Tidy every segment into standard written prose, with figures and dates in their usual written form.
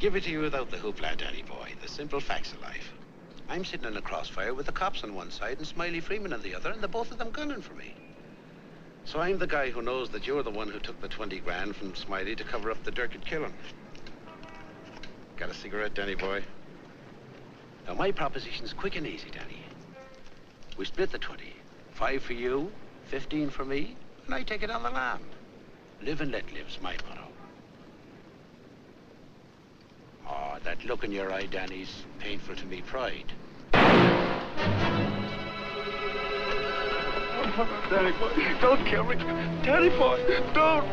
give it to you without the hoopla, Danny boy. The simple facts of life. I'm sitting in a crossfire with the cops on one side and Smiley Freeman on the other, and the both of them gunning for me. So I'm the guy who knows that you're the one who took the 20 grand from Smiley to cover up the dirt and kill him. Got a cigarette, Danny boy? Now, my proposition's quick and easy, Danny. We split the 20. 5 for you, 15 for me, and I take it on the land. Live and let live's my motto. Oh, that look in your eye, Danny's painful to me pride. Danny boy, don't kill me. Danny boy, don't.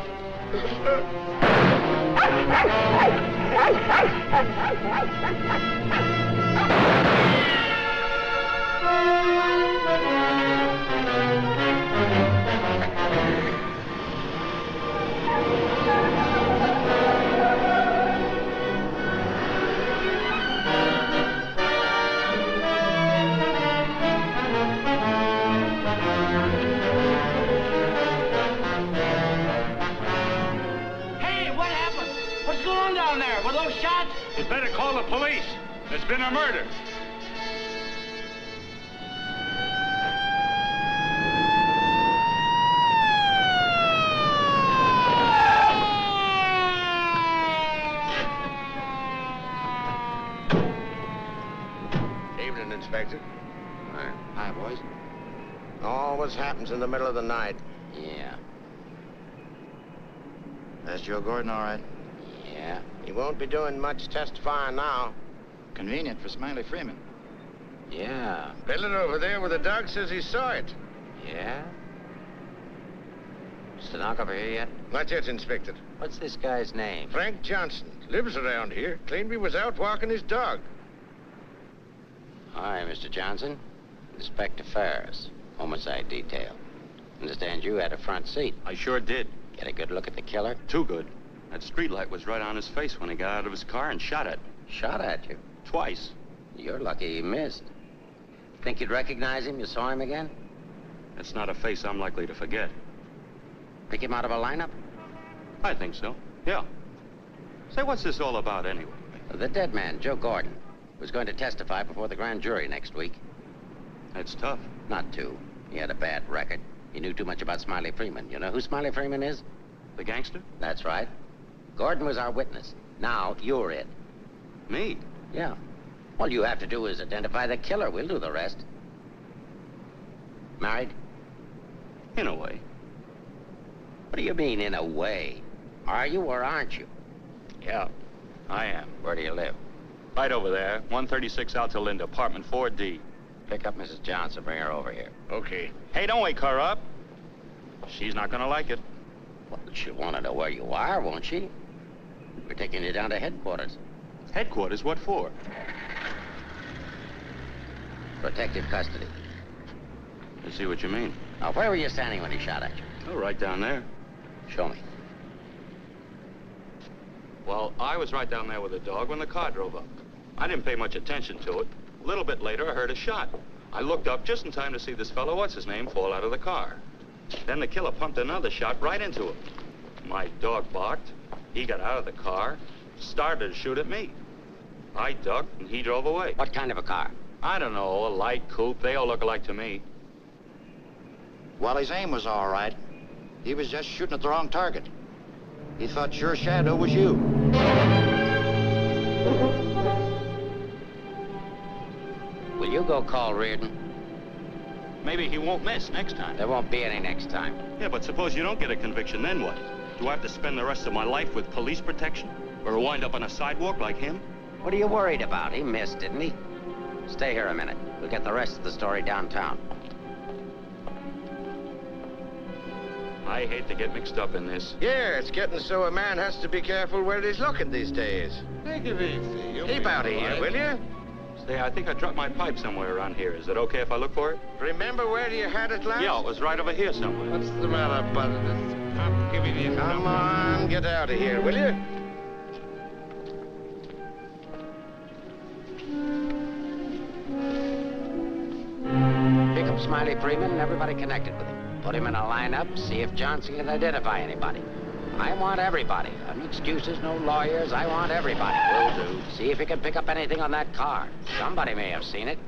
You'd better call the police. There's been a murder. Evening, Inspector. Hi. Hi, boys. Always happens in the middle of the night. Yeah. That's Joe Gordon, all right? Yeah. He won't be doing much testifying now. Convenient for Smiley Freeman. Yeah. Fellow over there with the dog says he saw it. Yeah? Stenographer here yet? Not yet, Inspector. What's this guy's name? Frank Johnson. Lives around here. Claimed he was out walking his dog. Hi, Mr. Johnson. Inspector Ferris, homicide detail. Understand you had a front seat. I sure did. Get a good look at the killer? Too good. That streetlight was right on his face when he got out of his car and shot at me. Shot at you? Twice. You're lucky he missed. Think you'd recognize him? You saw him again? That's not a face I'm likely to forget. Pick him out of a lineup? I think so, yeah. Say, what's this all about anyway? The dead man, Joe Gordon, was going to testify before the grand jury next week. That's tough. Not too. He had a bad record. He knew too much about Smiley Freeman. You know who Smiley Freeman is? The gangster? That's right. Gordon was our witness. Now, you're it. Me? Yeah. All you have to do is identify the killer. We'll do the rest. Married? In a way. What do you mean, in a way? Are you or aren't you? Yeah, I am. Where do you live? Right over there, 136 Alta Linda, apartment 4D. Pick up Mrs. Johnson. Bring her over here. Okay. Hey, don't wake her up. She's not gonna like it. Well, she'll want to know where you are, won't she? We're taking you down to headquarters. Headquarters? What for? Protective custody. I see what you mean. Now, where were you standing when he shot at you? Oh, right down there. Show me. Well, I was right down there with the dog when the car drove up. I didn't pay much attention to it. A little bit later, I heard a shot. I looked up just in time to see this fellow, what's-his-name, fall out of the car. Then the killer pumped another shot right into him. My dog barked. He got out of the car, started to shoot at me. I ducked, and he drove away. What kind of a car? I don't know, a light coupe. They all look alike to me. Well, his aim was all right. He was just shooting at the wrong target. He thought your shadow was you. Will you go call Reardon? Maybe he won't miss next time. There won't be any next time. Yeah, but suppose you don't get a conviction, then what? Do I have to spend the rest of my life with police protection? Or wind up on a sidewalk like him? What are you worried about? He missed, didn't he? Stay here a minute. We'll get the rest of the story downtown. I hate to get mixed up in this. Yeah, it's getting so a man has to be careful where he's looking these days. Take it easy. Keep out of here, will you? Say, I think I dropped my pipe somewhere around here. Is it okay if I look for it? Remember where you had it last? Yeah, it was right over here somewhere. What's the matter, bud? I'm giving you Come on, get out of here, will you? Pick up Smiley Freeman and everybody connected with him. Put him in a lineup, see if Johnson can identify anybody. I want everybody. No excuses, no lawyers. I want everybody. Will do. See if you can pick up anything on that car. Somebody may have seen it.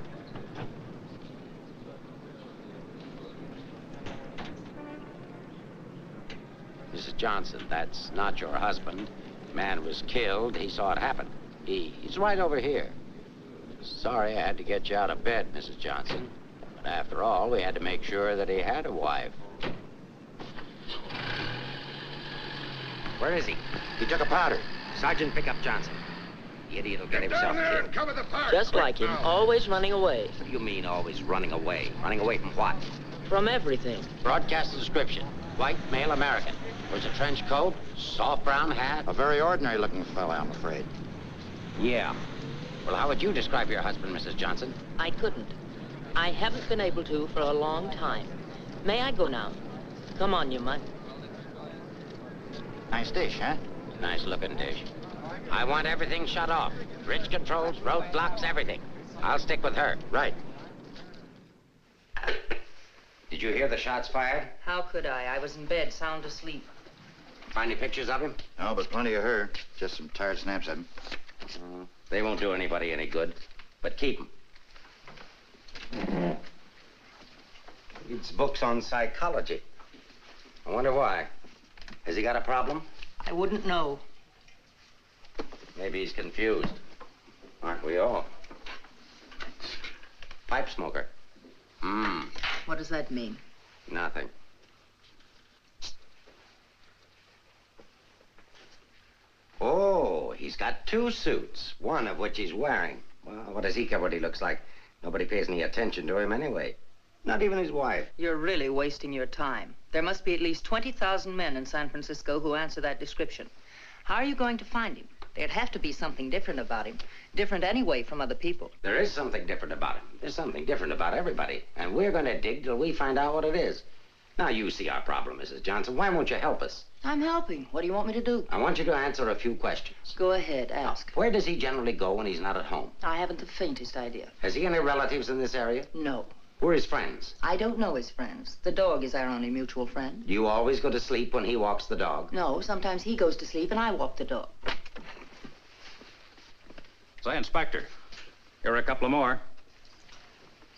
Mrs. Johnson, that's not your husband. The man was killed. He saw it happen. He's right over here. Sorry I had to get you out of bed, Mrs. Johnson. But after all, we had to make sure that he had a wife. Where is he? He took a powder. Sergeant, pick up Johnson. The idiot will get himself killed. Cover the park. Just like him, always running away. What do you mean, always running away? Running away from what? From everything. Broadcast description. White, male American. Wears a trench coat, soft brown hat. A very ordinary-looking fella, I'm afraid. Yeah. Well, how would you describe your husband, Mrs. Johnson? I couldn't. I haven't been able to for a long time. May I go now? Come on, you mutt. Nice dish, huh? Nice looking dish. I want everything shut off. Bridge controls, roadblocks, everything. I'll stick with her. Right. Did you hear the shots fired? How could I? I was in bed, sound asleep. Find any pictures of him? No, but plenty of her. Just some tired snaps of him. They won't do anybody any good. But keep them. Reads books on psychology. I wonder why. Has he got a problem? I wouldn't know. Maybe he's confused. Aren't we all? Pipe smoker. What does that mean? Nothing. Oh, he's got two suits, one of which he's wearing. Well, what does he care what he looks like? Nobody pays any attention to him anyway. Not even his wife. You're really wasting your time. There must be at least 20,000 men in San Francisco who answer that description. How are you going to find him? There'd have to be something different about him. Different anyway from other people. There is something different about him. There's something different about everybody. And we're going to dig till we find out what it is. Now, you see our problem, Mrs. Johnson. Why won't you help us? I'm helping. What do you want me to do? I want you to answer a few questions. Go ahead, ask. Where does he generally go when he's not at home? I haven't the faintest idea. Has he any relatives in this area? No. Who are his friends? I don't know his friends. The dog is our only mutual friend. Do you always go to sleep when he walks the dog? No, sometimes he goes to sleep and I walk the dog. Say, Inspector, here are a couple of more.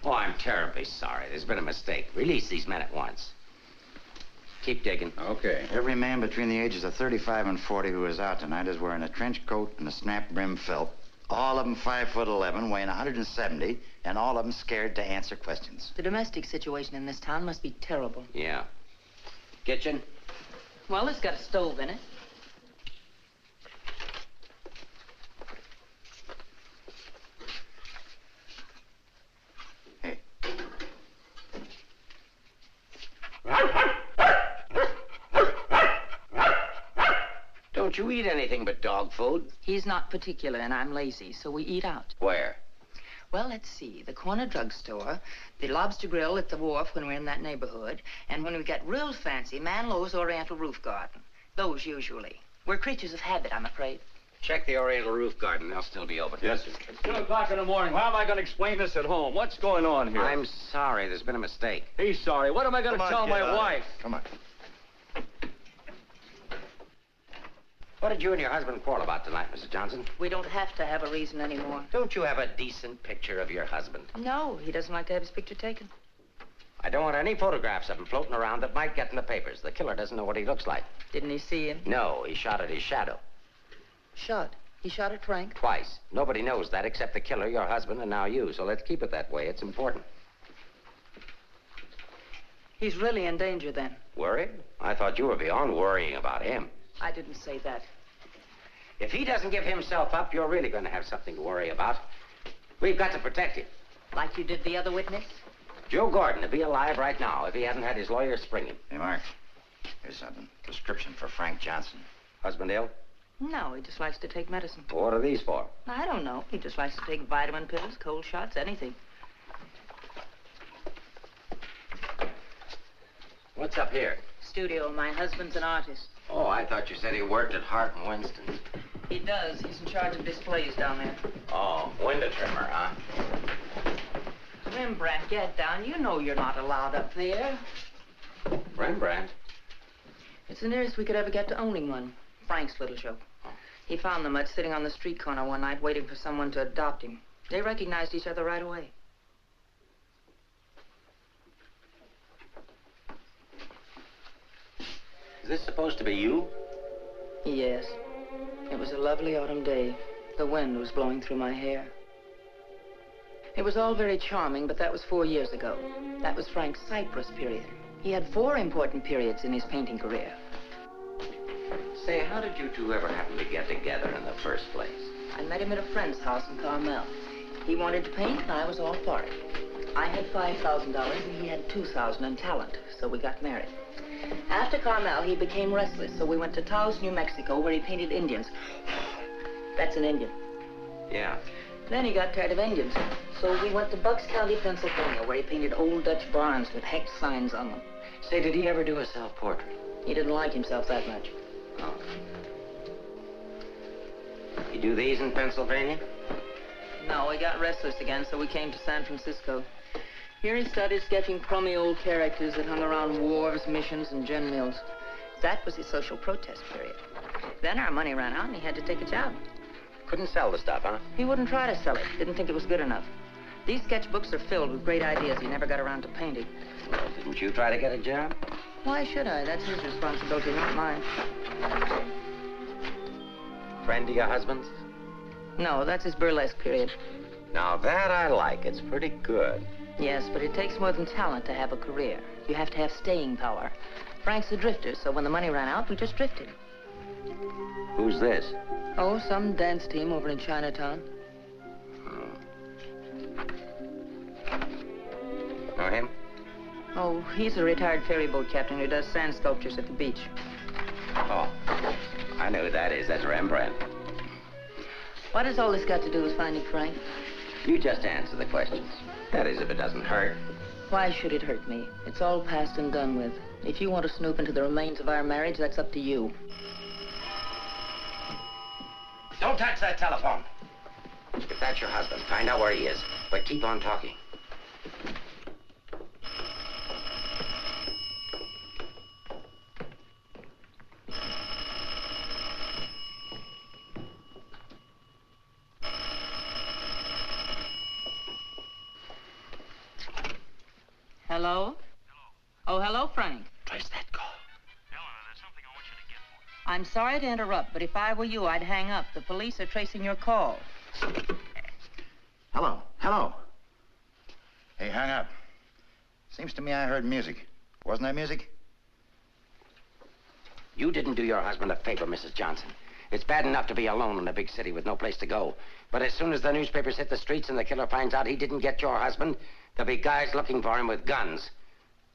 Oh, I'm terribly sorry. There's been a mistake. Release these men at once. Keep digging. Okay. Every man between the ages of 35 and 40 who is out tonight is wearing a trench coat and a snap-brim felt. All of them 5'11", weighing 170, and all of them scared to answer questions. The domestic situation in this town must be terrible. Yeah. Kitchen? Well, it's got a stove in it. Hey. Don't you eat anything but dog food? He's not particular and I'm lazy, so we eat out. Where? Well, let's see. The corner drugstore, the lobster grill at the wharf when we're in that neighborhood, and when we get real fancy, Manlow's Oriental Roof Garden. Those usually. We're creatures of habit, I'm afraid. Check the Oriental Roof Garden. They'll still be open. Yes, sir. It's 2 o'clock in the morning. How am I going to explain this at home? What's going on here? I'm sorry. There's been a mistake. He's sorry. What am I going to tell my wife? Come on. What did you and your husband quarrel about tonight, Mrs. Johnson? We don't have to have a reason anymore. Don't you have a decent picture of your husband? No, he doesn't like to have his picture taken. I don't want any photographs of him floating around that might get in the papers. The killer doesn't know what he looks like. Didn't he see him? No, he shot at his shadow. Shot. He shot at Frank? Twice. Nobody knows that except the killer, your husband, and now you. So let's keep it that way. It's important. He's really in danger then. Worried? I thought you were beyond worrying about him. I didn't say that. If he doesn't give himself up, you're really going to have something to worry about. We've got to protect him. Like you did the other witness? Joe Gordon would be alive right now if he hadn't had his lawyer spring him. Hey, Mark. Here's something. Prescription for Frank Johnson. Husband ill? No, he just likes to take medicine. What are these for? I don't know. He just likes to take vitamin pills, cold shots, anything. What's up here? Studio. My husband's an artist. Oh, I thought you said he worked at Hart and Winston's. He does. He's in charge of displays down there. Oh, window trimmer, huh? Rembrandt, get down. You know you're not allowed up there. Rembrandt? It's the nearest we could ever get to owning one. Frank's little show. He found the mutt sitting on the street corner one night waiting for someone to adopt him. They recognized each other right away. Is this supposed to be you? Yes. It was a lovely autumn day. The wind was blowing through my hair. It was all very charming, but that was 4 years ago. That was Frank's Cyprus period. He had 4 important periods in his painting career. Say, how did you two ever happen to get together in the first place? I met him at a friend's house in Carmel. He wanted to paint, and I was all for it. I had $5,000, and he had $2,000 in talent, so we got married. After Carmel, he became restless, so we went to Taos, New Mexico, where he painted Indians. That's an Indian. Yeah. Then he got tired of Indians, so we went to Bucks County, Pennsylvania, where he painted old Dutch barns with hex signs on them. Say, did he ever do a self-portrait? He didn't like himself that much. Oh. You do these in Pennsylvania? No, he got restless again, so we came to San Francisco. Here he started sketching crummy old characters that hung around wharves, missions, and gin mills. That was his social protest period. Then our money ran out, and he had to take a job. Couldn't sell the stuff, huh? He wouldn't try to sell it. Didn't think it was good enough. These sketchbooks are filled with great ideas he never got around to painting. Well, didn't you try to get a job? Why should I? That's his responsibility, not mine. Friend of your husband's? No, that's his burlesque period. Now that I like. It's pretty good. Yes, but it takes more than talent to have a career. You have to have staying power. Frank's a drifter, so when the money ran out, we just drifted. Who's this? Oh, some dance team over in Chinatown. Know him? Oh, he's a retired ferry boat captain who does sand sculptures at the beach. Oh, I know who that is. That's Rembrandt. What has all this got to do with finding Frank? You just answer the questions. That is, if it doesn't hurt. Why should it hurt me? It's all past and done with. If you want to snoop into the remains of our marriage, that's up to you. Don't touch that telephone. If that's your husband, find out where he is. But keep on talking. Hello? Oh, hello, Frank. Trace that call. Eleanor, there's something I want you to get for me. I'm sorry to interrupt, but if I were you, I'd hang up. The police are tracing your call. Hello, hello. Hey, hung up. Seems to me I heard music. Wasn't that music? You didn't do your husband a favor, Mrs. Johnson. It's bad enough to be alone in a big city with no place to go. But as soon as the newspapers hit the streets and the killer finds out he didn't get your husband, there'll be guys looking for him with guns.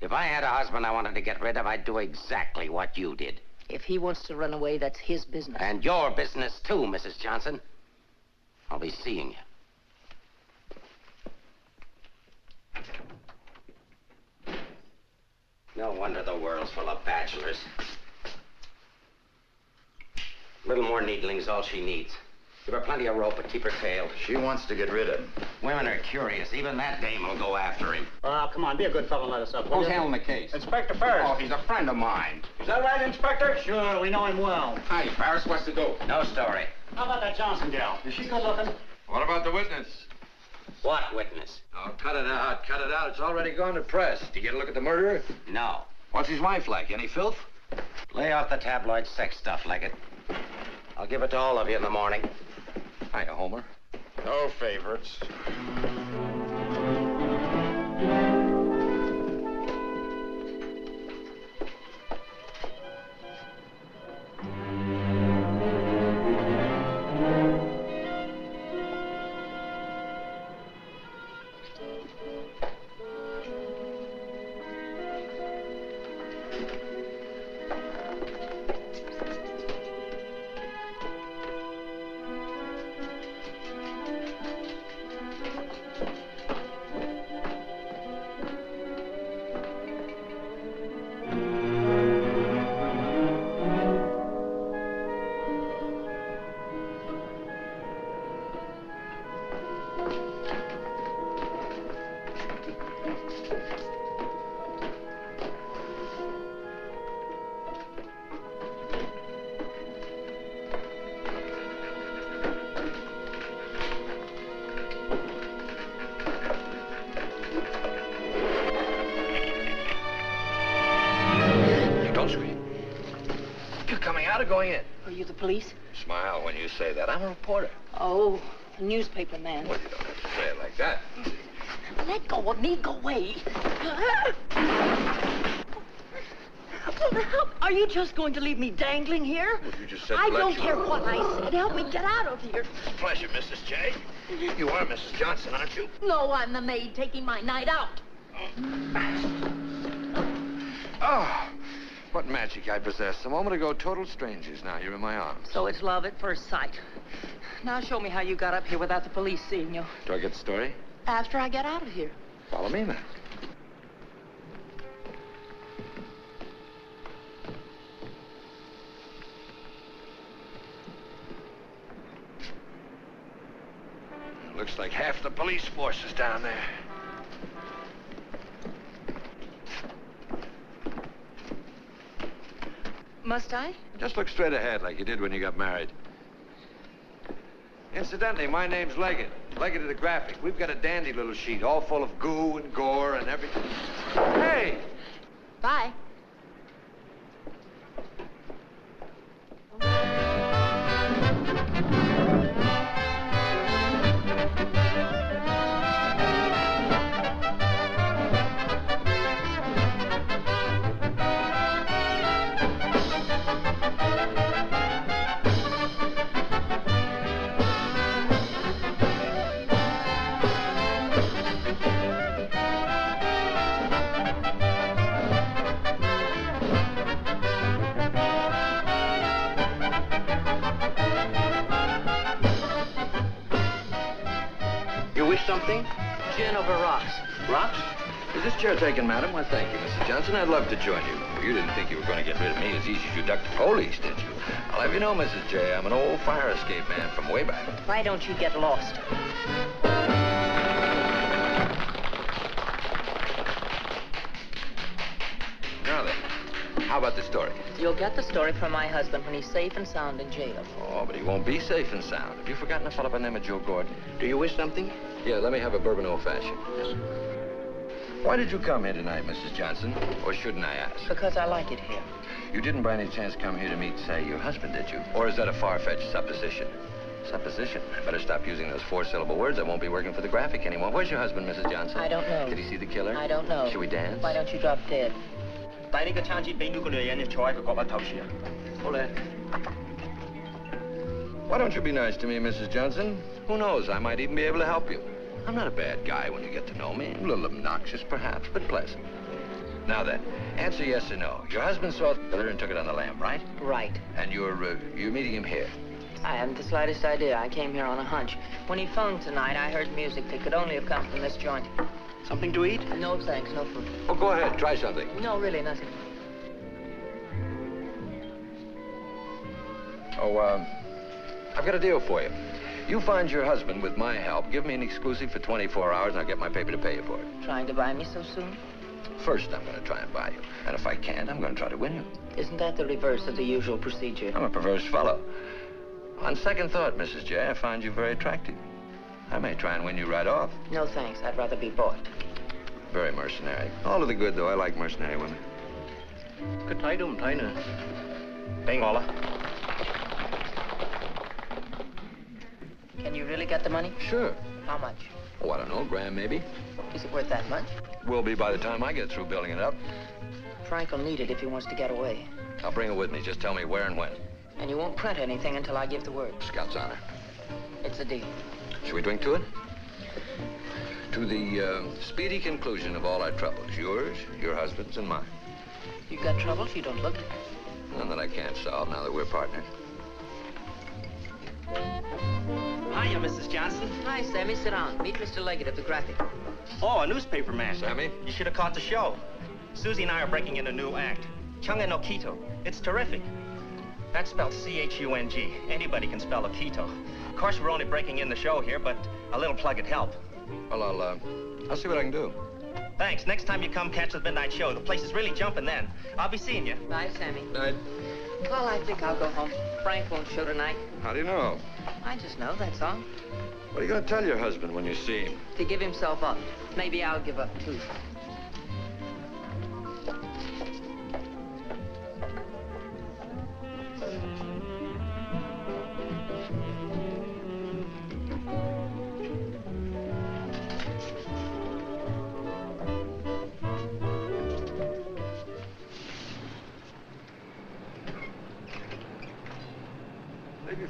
If I had a husband I wanted to get rid of, I'd do exactly what you did. If he wants to run away, that's his business. And your business, too, Mrs. Johnson. I'll be seeing you. No wonder the world's full of bachelors. A little more needling's all she needs. Give her plenty of rope, but keep her tailed. She wants to get rid of him. Women are curious. Even that dame will go after him. Oh, come on, be a good fellow and let us up. Who's handling the case? Inspector Ferris. Oh, he's a friend of mine. Is that right, Inspector? Sure, we know him well. Hi, Paris. What's the dope? No story. How about that Johnson gal? Is she good looking? What about the witness? What witness? Oh, cut it out. Cut it out. It's already gone to press. Did you get a look at the murderer? No. What's his wife like? Any filth? Lay off the tabloid sex stuff, Leggett. I'll give it to all of you in the morning. Hiya, Homer. No favorites. out or going in? Are you the police? Smile when you say that. I'm a reporter. Oh, a newspaper man. Well, you don't have to say it like that. Let go of me. Go away. Are you just going to leave me dangling here? Well, you just said I to let don't you- care what I said. Help me get out of here. It's a pleasure, Mrs. J. You are Mrs. Johnson, aren't you? No, I'm the maid taking my night out. Oh, what magic I possess. A moment ago, total strangers. Now you're in my arms. So it's love at first sight. Now show me how you got up here without the police seeing you. Do I get the story? After I get out of here. Follow me, then. Looks like half the police force is down there. Must I? Just look straight ahead like you did when you got married. Incidentally, my name's Leggett. Leggett of the Graphic. We've got a dandy little sheet, all full of goo and gore and everything. Hey! Bye. Something? Gin over rocks. Rocks? Is this chair taken, madam? Why, thank you, Mrs. Johnson. I'd love to join you. You didn't think you were going to get rid of me as easy as you ducked the police, did you? I'll have you know, Mrs. J, I'm an old fire escape man from way back. Why don't you get lost? Now then, how about the story? You'll get the story from my husband when he's safe and sound in jail. Oh, but he won't be safe and sound. Have you forgotten a fellow by the name of Joe Gordon? Do you wish something? Yeah, let me have a bourbon old-fashioned. Why did you come here tonight, Mrs. Johnson? Or shouldn't I ask? Because I like it here. You didn't by any chance come here to meet, say, your husband, did you? Or is that a far-fetched supposition? Supposition? I better stop using those four-syllable words. I won't be working for the Graphic anymore. Where's your husband, Mrs. Johnson? I don't know. Did he see the killer? I don't know. Should we dance? Why don't you drop dead? 帶呢個餐紙俾呢個女人坐喺佢角落頭處啊！好咧。 Why don't you be nice to me, Mrs. Johnson? Who knows? I might even be able to help you. I'm not a bad guy when you get to know me. A little obnoxious, perhaps, but pleasant. Now then, answer yes or no. Your husband saw the killer and took it on the lam, right? Right. And you're meeting him here. I hadn't the slightest idea. I came here on a hunch. When he phoned tonight, I heard music that could only have come from this joint. Something to eat? No, thanks. No food. Well, go ahead. Try something. No, really, nothing. Oh, I've got a deal for you. You find your husband with my help. Give me an exclusive for 24 hours, and I'll get my paper to pay you for it. Trying to buy me so soon? First, I'm going to try and buy you. And if I can't, I'm going to try to win you. Isn't that the reverse of the usual procedure? I'm a perverse fellow. On second thought, Mrs. J, I find you very attractive. I may try and win you right off. No, thanks. I'd rather be bought. Very mercenary. All to the good, though. I like mercenary women. 佢睇都唔睇呢？俾我啦。 Can you really get the money? Sure. How much? Oh, I don't know, grand maybe. Is it worth that much? Will be by the time I get through building it up. Frank will need it if he wants to get away. I'll bring it with me. Just tell me where and when. And you won't print anything until I give the word. Scout's honor. It's a deal. Should we drink to it? To the speedy conclusion of all our troubles. Yours, your husband's, and mine. You got troubles? You don't look it. None that I can't solve now that we're partners. Hiya, Mrs. Johnson. Hi, Sammy. Sit down. Meet Mr. Leggett of the Graphic. Oh, a newspaper man. Sammy? You should have caught the show. Susie and I are breaking in a new act. Chunga no Quito. It's terrific. That's spelled C-H-U-N-G. Anybody can spell a Quito. Of course, we're only breaking in the show here, but a little plug would help. Well, I'll see what I can do. Thanks. Next time you come, catch the midnight show. The place is really jumping then. I'll be seeing you. Bye, Sammy. Night. Well, I think I'll go home. Frank won't show tonight. How do you know? I just know, that's all. What are you going to tell your husband when you see him? To give himself up. Maybe I'll give up, too.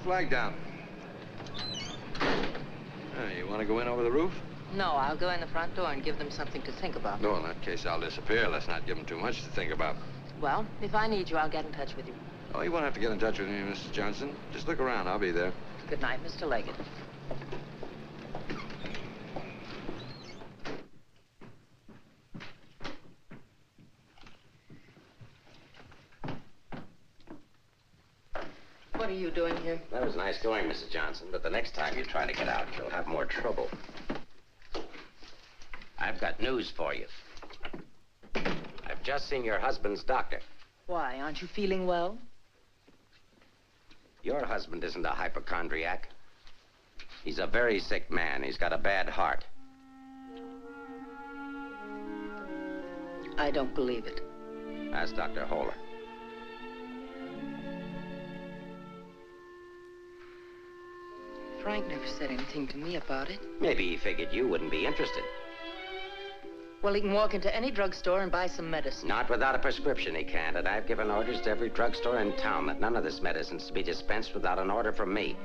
flag down. You want to go in over the roof? No, I'll go in the front door and give them something to think about. No, in that case, I'll disappear. Let's not give them too much to think about. Well, if I need you, I'll get in touch with you. Oh, you won't have to get in touch with me, Mrs. Johnson. Just look around. I'll be there. Good night, Mr. Leggett. What are you doing here? That was nice going, Mrs. Johnson, but the next time you try to get out, you'll have more trouble. I've got news for you. I've just seen your husband's doctor. Why, aren't you feeling well? Your husband isn't a hypochondriac. He's a very sick man. He's got a bad heart. I don't believe it. Ask Dr. Holler. Frank never said anything to me about it. Maybe he figured you wouldn't be interested. Well, he can walk into any drugstore and buy some medicine. Not without a prescription, he can't. And I've given orders to every drugstore in town that none of this medicine's to be dispensed without an order from me.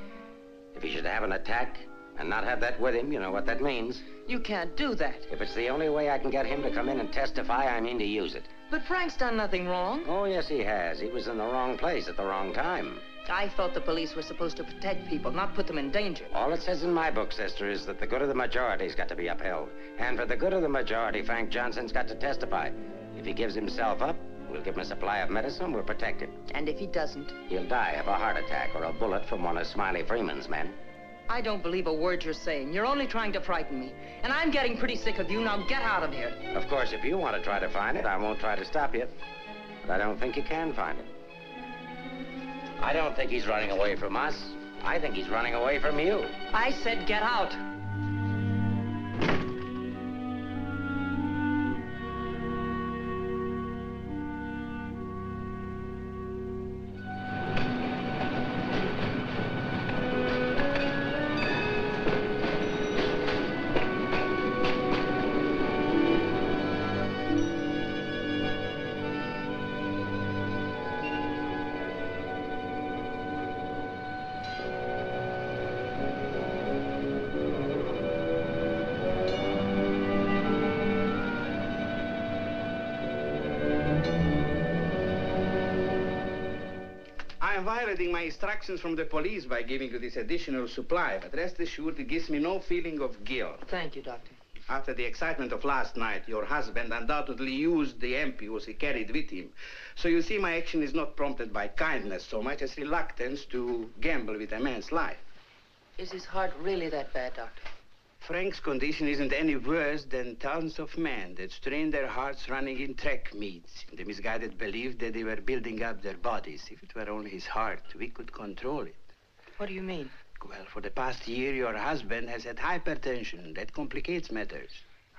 If he should have an attack and not have that with him, you know what that means. You can't do that. If it's the only way I can get him to come in and testify, I mean to use it. But Frank's done nothing wrong. Oh, yes, he has. He was in the wrong place at the wrong time. I thought the police were supposed to protect people, not put them in danger. All it says in my book, sister, is that the good of the majority's got to be upheld. And for the good of the majority, Frank Johnson's got to testify. If he gives himself up, we'll give him a supply of medicine, we'll protect him. And if he doesn't? He'll die of a heart attack or a bullet from one of Smiley Freeman's men. I don't believe a word you're saying. You're only trying to frighten me. And I'm getting pretty sick of you. Now get out of here. Of course, if you want to try to find it, I won't try to stop you. But I don't think you can find it. I don't think he's running away from us. I think he's running away from you. I said get out. I am violating my instructions from the police by giving you this additional supply, but rest assured it gives me no feeling of guilt. Thank you, Doctor. After the excitement of last night, your husband undoubtedly used the ampules he carried with him. So you see, my action is not prompted by kindness so much as reluctance to gamble with a man's life. Is his heart really that bad, Doctor? Frank's condition isn't any worse than thousands of men that strain their hearts running in track meets in the misguided belief that they were building up their bodies. If it were only his heart, we could control it. What do you mean? Well, for the past year, your husband has had hypertension. That complicates matters.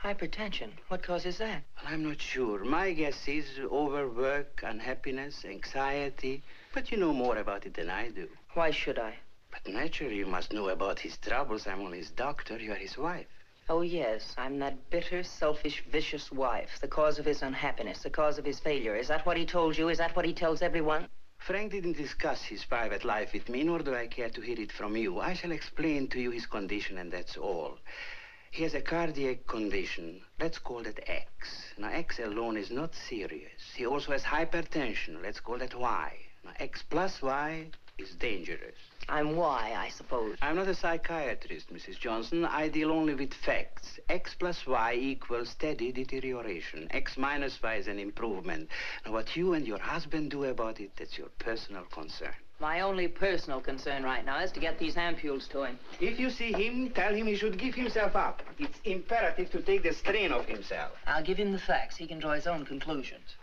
Hypertension? What causes that? Well, I'm not sure. My guess is overwork, unhappiness, anxiety. But you know more about it than I do. Why should I? But naturally, you must know about his troubles. I'm only his doctor. You are his wife. Oh, yes. I'm that bitter, selfish, vicious wife. The cause of his unhappiness, the cause of his failure. Is that what he told you? Is that what he tells everyone? Frank didn't discuss his private life with me, nor do I care to hear it from you. I shall explain to you his condition, and that's all. He has a cardiac condition. Let's call that X. Now, X alone is not serious. He also has hypertension. Let's call that Y. Now, X plus Y is dangerous. I'm Y, I suppose. I'm not a psychiatrist, Mrs. Johnson. I deal only with facts. X plus Y equals steady deterioration. X minus Y is an improvement. Now, what you and your husband do about it, that's your personal concern. My only personal concern right now is to get these ampules to him. If you see him, tell him he should give himself up. It's imperative to take the strain off himself. I'll give him the facts. He can draw his own conclusions.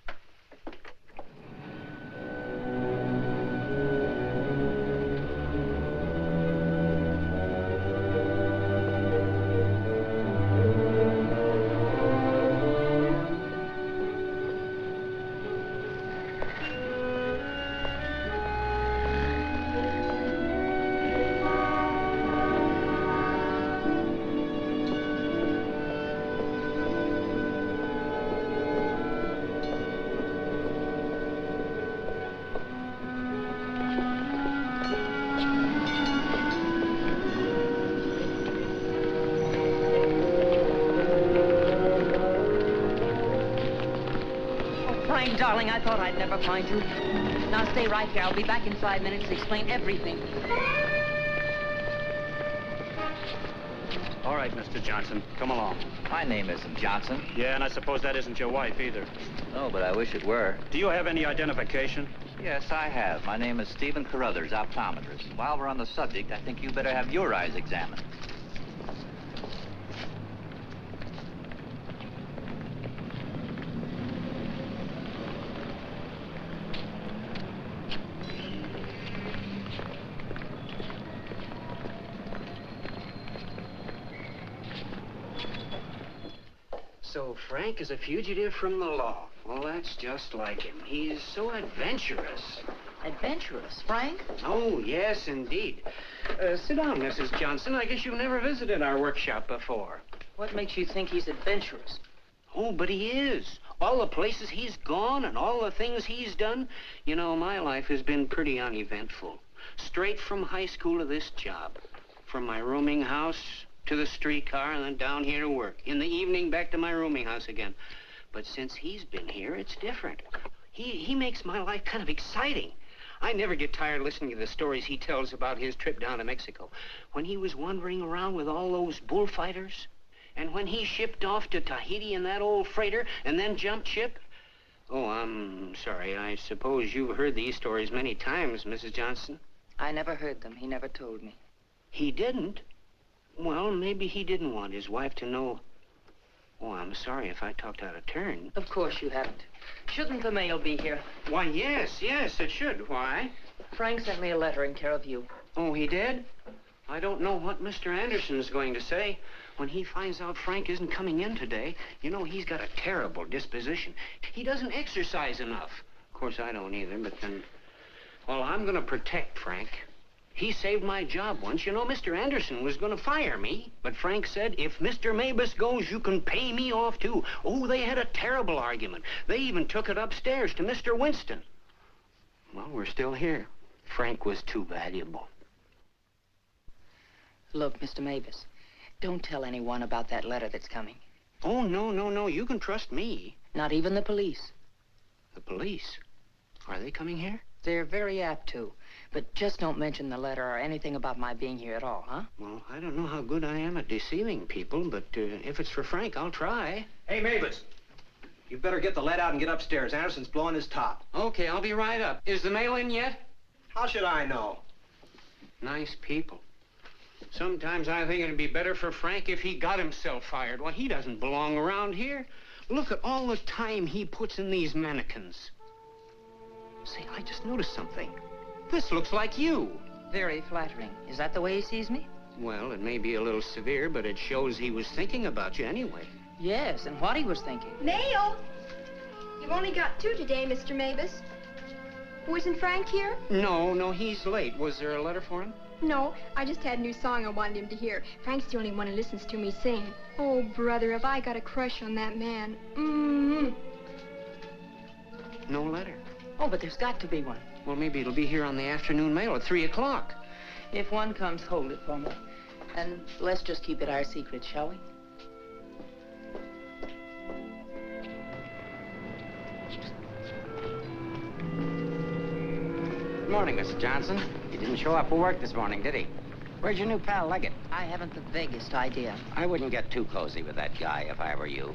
darling, I thought I'd never find you. Now stay right here. I'll be back in 5 minutes to explain everything. All right, Mr. Johnson, come along. My name isn't Johnson. Yeah, and I suppose that isn't your wife either. No, but I wish it were. Do you have any identification? Yes, I have. My name is Stephen Carruthers, optometrist. And while we're on the subject, I think you better have your eyes examined. So Frank is a fugitive from the law. Well, that's just like him. He's so adventurous. Adventurous, Frank? Oh, yes, indeed. Sit down, Mrs. Johnson. I guess you've never visited our workshop before. What makes you think he's adventurous? Oh, but he is. All the places he's gone and all the things he's done. You know, my life has been pretty uneventful. Straight from high school to this job. From my rooming house to the streetcar and then down here to work. In the evening, back to my rooming house again. But since he's been here, it's different. He makes my life kind of exciting. I never get tired listening to the stories he tells about his trip down to Mexico. When he was wandering around with all those bullfighters. And when he shipped off to Tahiti in that old freighter and then jumped ship. Oh, I'm sorry. I suppose you've heard these stories many times, Mrs. Johnson. I never heard them. He never told me. He didn't? Well, maybe he didn't want his wife to know. Oh, I'm sorry if I talked out of turn. Of course you haven't. Shouldn't the mail be here? Why, yes, it should. Why? Frank sent me a letter in care of you. Oh, he did? I don't know what Mr. Anderson's going to say. When he finds out Frank isn't coming in today, you know, he's got a terrible disposition. He doesn't exercise enough. Of course, I don't either, but then... Well, I'm going to protect Frank. He saved my job once. You know, Mr. Anderson was going to fire me. But Frank said, if Mr. Mabus goes, you can pay me off, too. Oh, they had a terrible argument. They even took it upstairs to Mr. Winston. Well, we're still here. Frank was too valuable. Look, Mr. Mabus, don't tell anyone about that letter that's coming. Oh, no. You can trust me. Not even the police. The police? Are they coming here? They're very apt to. But just don't mention the letter or anything about my being here at all, huh? Well, I don't know how good I am at deceiving people, but if it's for Frank, I'll try. Hey, Mavis, you better get the lead out and get upstairs. Anderson's blowing his top. Okay, I'll be right up. Is the mail in yet? How should I know? Nice people. Sometimes I think it'd be better for Frank if he got himself fired. Well, he doesn't belong around here. Look at all the time he puts in these mannequins. Say, I just noticed something. This looks like you. Very flattering. Is that the way he sees me? Well, it may be a little severe, but it shows he was thinking about you anyway. Yes, and what he was thinking. Mail! You've only got 2 today, Mr. Mabus. Wasn't Frank here? No, he's late. Was there a letter for him? No, I just had a new song I wanted him to hear. Frank's the only one who listens to me sing. Oh, brother, have I got a crush on that man. No letter. Oh, but there's got to be one. Well, maybe it'll be here on the afternoon mail at 3 o'clock. If one comes, hold it for me. And let's just keep it our secret, shall we? Good morning, Mr. Johnson. He didn't show up for work this morning, did he? Where's your new pal, Leggett? I haven't the vaguest idea. I wouldn't get too cozy with that guy if I were you.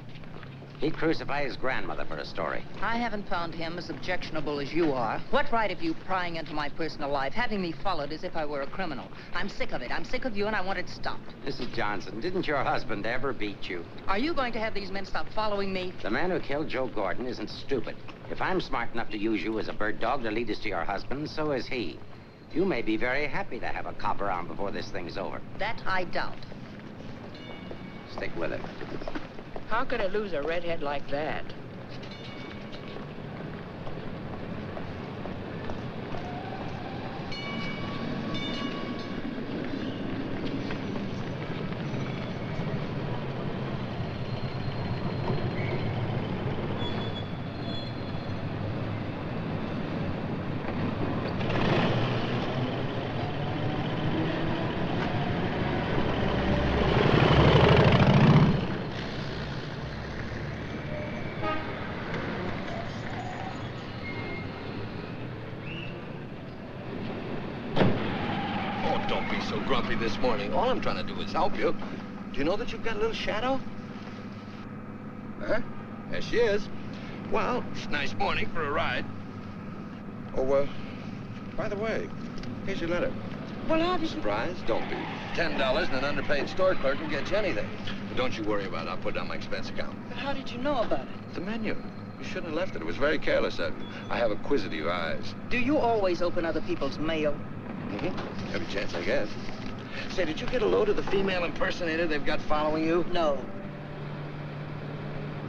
He'd crucify his grandmother for a story. I haven't found him as objectionable as you are. What right have you prying into my personal life, having me followed as if I were a criminal? I'm sick of it. I'm sick of you, and I want it stopped. Mrs. Johnson, didn't your husband ever beat you? Are you going to have these men stop following me? The man who killed Joe Gordon isn't stupid. If I'm smart enough to use you as a bird dog to lead us to your husband, so is he. You may be very happy to have a cop around before this thing's over. That I doubt. Stick with it. How could I lose a redhead like that? don't be so grumpy this morning. All I'm trying to do is help you. Do you know that you've got a little shadow? Huh? There she is. Well, it's a nice morning for a ride. Oh, by the way, here's your letter. Well, how did you... Surprise? Don't be. $10 and an underpaid store clerk can get you anything. But don't you worry about it. I'll put it on my expense account. But how did you know about it? The menu. You shouldn't have left it. It was very careless of you. I have acquisitive eyes. Do you always open other people's mail? Mm-hmm. Every chance I get. Say, did you get a load of the female impersonator they've got following you? No.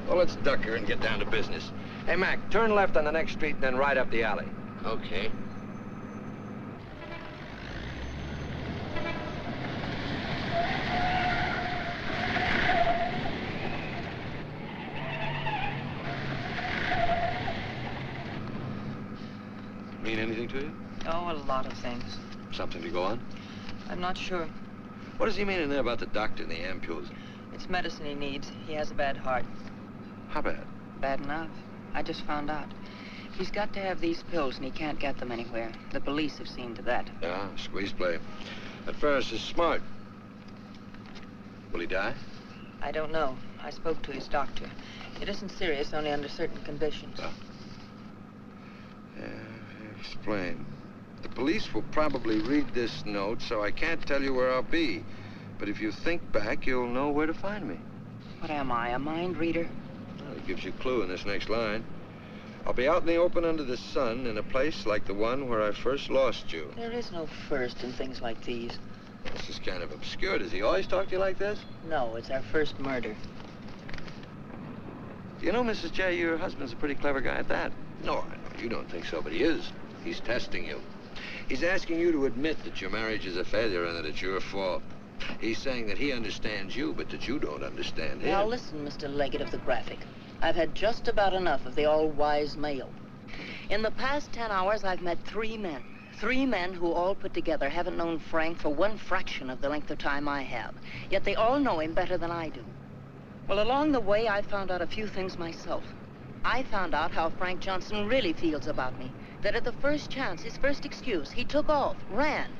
Well, let's duck her and get down to business. Hey, Mac, turn left on the next street and then right up the alley. Okay. Mean anything to you? Oh, a lot of things. Something to go on? I'm not sure. What does he mean in there about the doctor and the ampules? It's medicine he needs. He has a bad heart. How bad? Bad enough. I just found out. He's got to have these pills, and he can't get them anywhere. The police have seen to that. Yeah, squeeze play. That Ferris is smart. Will he die? I don't know. I spoke to his doctor. It isn't serious, only under certain conditions. Oh. Yeah, explain. The police will probably read this note, so I can't tell you where I'll be. But if you think back, you'll know where to find me. What am I, a mind reader? Well, it gives you a clue in this next line. I'll be out in the open under the sun in a place like the one where I first lost you. There is no first in things like these. This is kind of obscure. Does he always talk to you like this? No, it's our first murder. You know, Mrs. J, your husband's a pretty clever guy at that. No, I know you don't think so, but he is. He's testing you. He's asking you to admit that your marriage is a failure and that it's your fault. He's saying that he understands you, but that you don't understand him. Now listen, Mr. Leggett of the Graphic. I've had just about enough of the all-wise male. In the past 10 hours, I've met 3 men. 3 men who all put together haven't known Frank for 1 fraction of the length of time I have. Yet they all know him better than I do. Well, along the way, I found out a few things myself. I found out how Frank Johnson really feels about me. That at the first chance, his first excuse, he took off, ran.